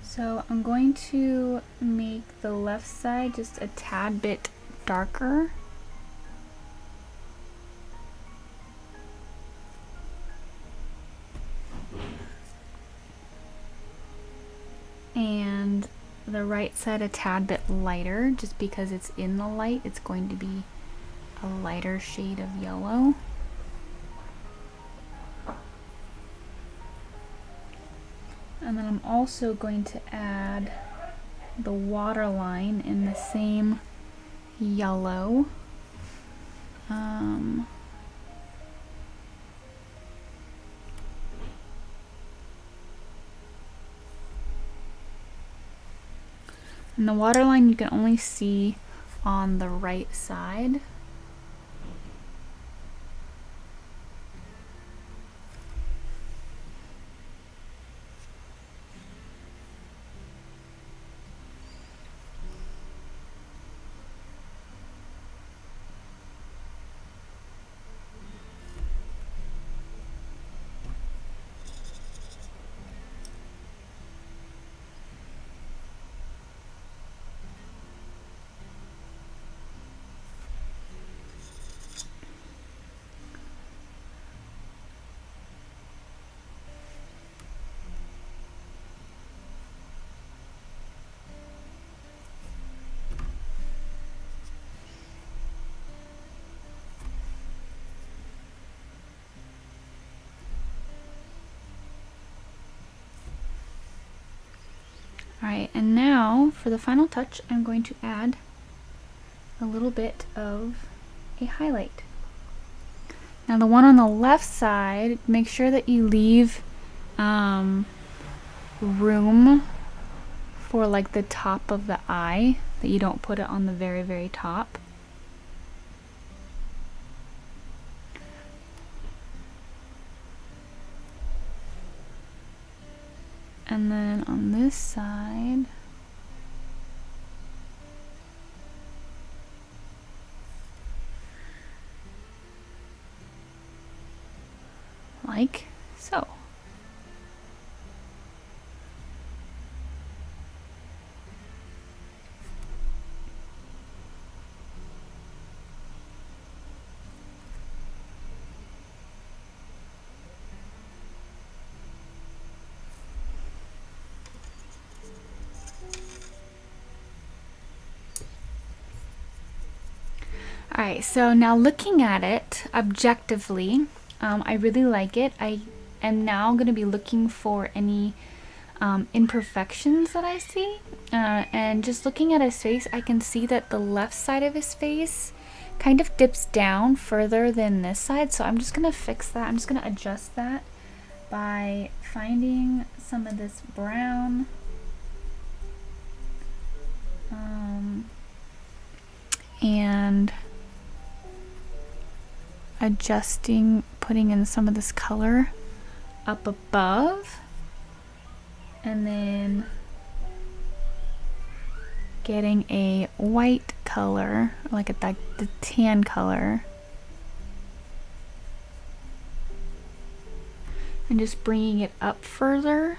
So I'm going to make the left side just a tad bit darker. And the right side a tad bit lighter, just because it's in the light. It's going to be a lighter shade of yellow. And then I'm also going to add the waterline in the same yellow. And the waterline you can only see on the right side. Alright, and now for the final touch, I'm going to add a little bit of a highlight. Now the one on the left side, make sure that you leave room for like the top of the eye, that you don't put it on the very, very top. And then on this side, like so. Alright, so now looking at it objectively, I really like it. I am now going to be looking for any imperfections that I see. And just looking at his face, I can see that the left side of his face kind of dips down further than this side. So I'm just going to fix that. I'm just going to adjust that by finding some of this brown. And adjusting, putting in some of this color up above, and then getting a white color, like the tan color, and just bringing it up further.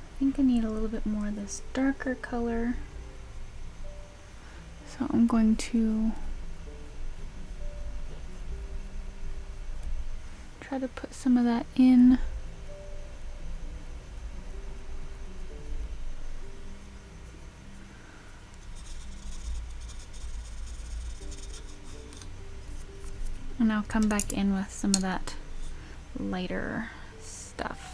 I think I need a little bit more of this darker color. So I'm going to try to put some of that in. And I'll come back in with some of that lighter stuff.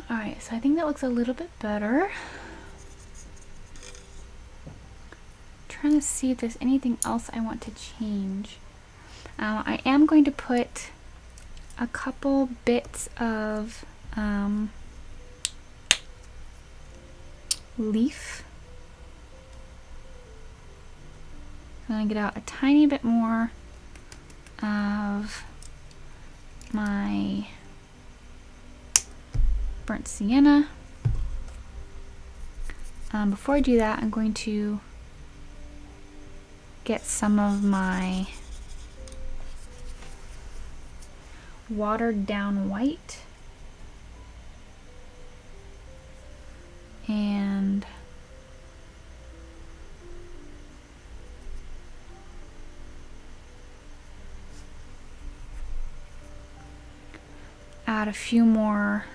Alright, so I think that looks a little bit better. Trying to see if there's anything else I want to change. I am going to put a couple bits of leaf. I'm going to get out a tiny bit more of my burnt sienna. Before I do that, I'm going to get some of my watered down white and add a few more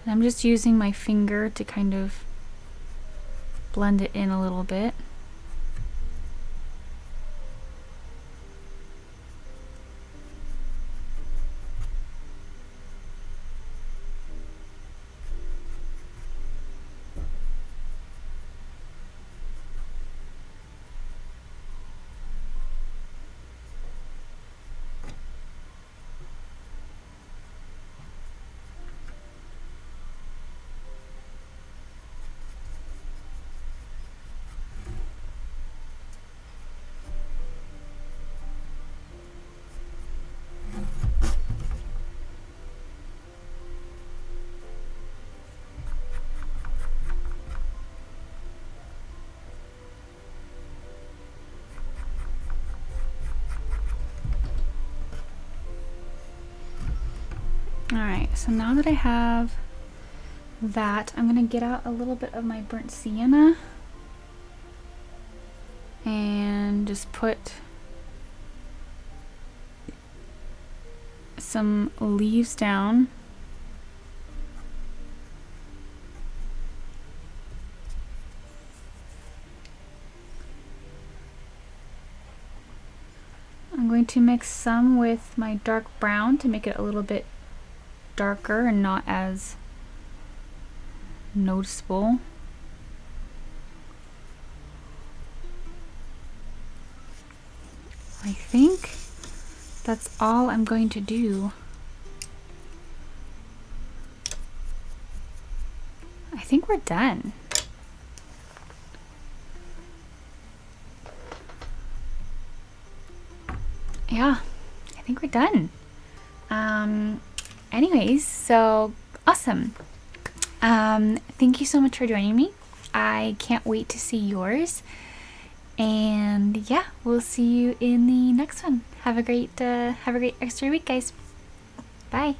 and I'm just using my finger to kind of blend it in a little bit. Alright, so now that I have that, I'm going to get out a little bit of my burnt sienna and just put some leaves down. I'm going to mix some with my dark brown to make it a little bit darker and not as noticeable. I think that's all I'm going to do. I think we're done. Yeah, I think we're done. Anyways, so awesome. Thank you so much for joining me. I can't wait to see yours. And yeah, we'll see you in the next one. Have a great rest of your week, guys. Bye.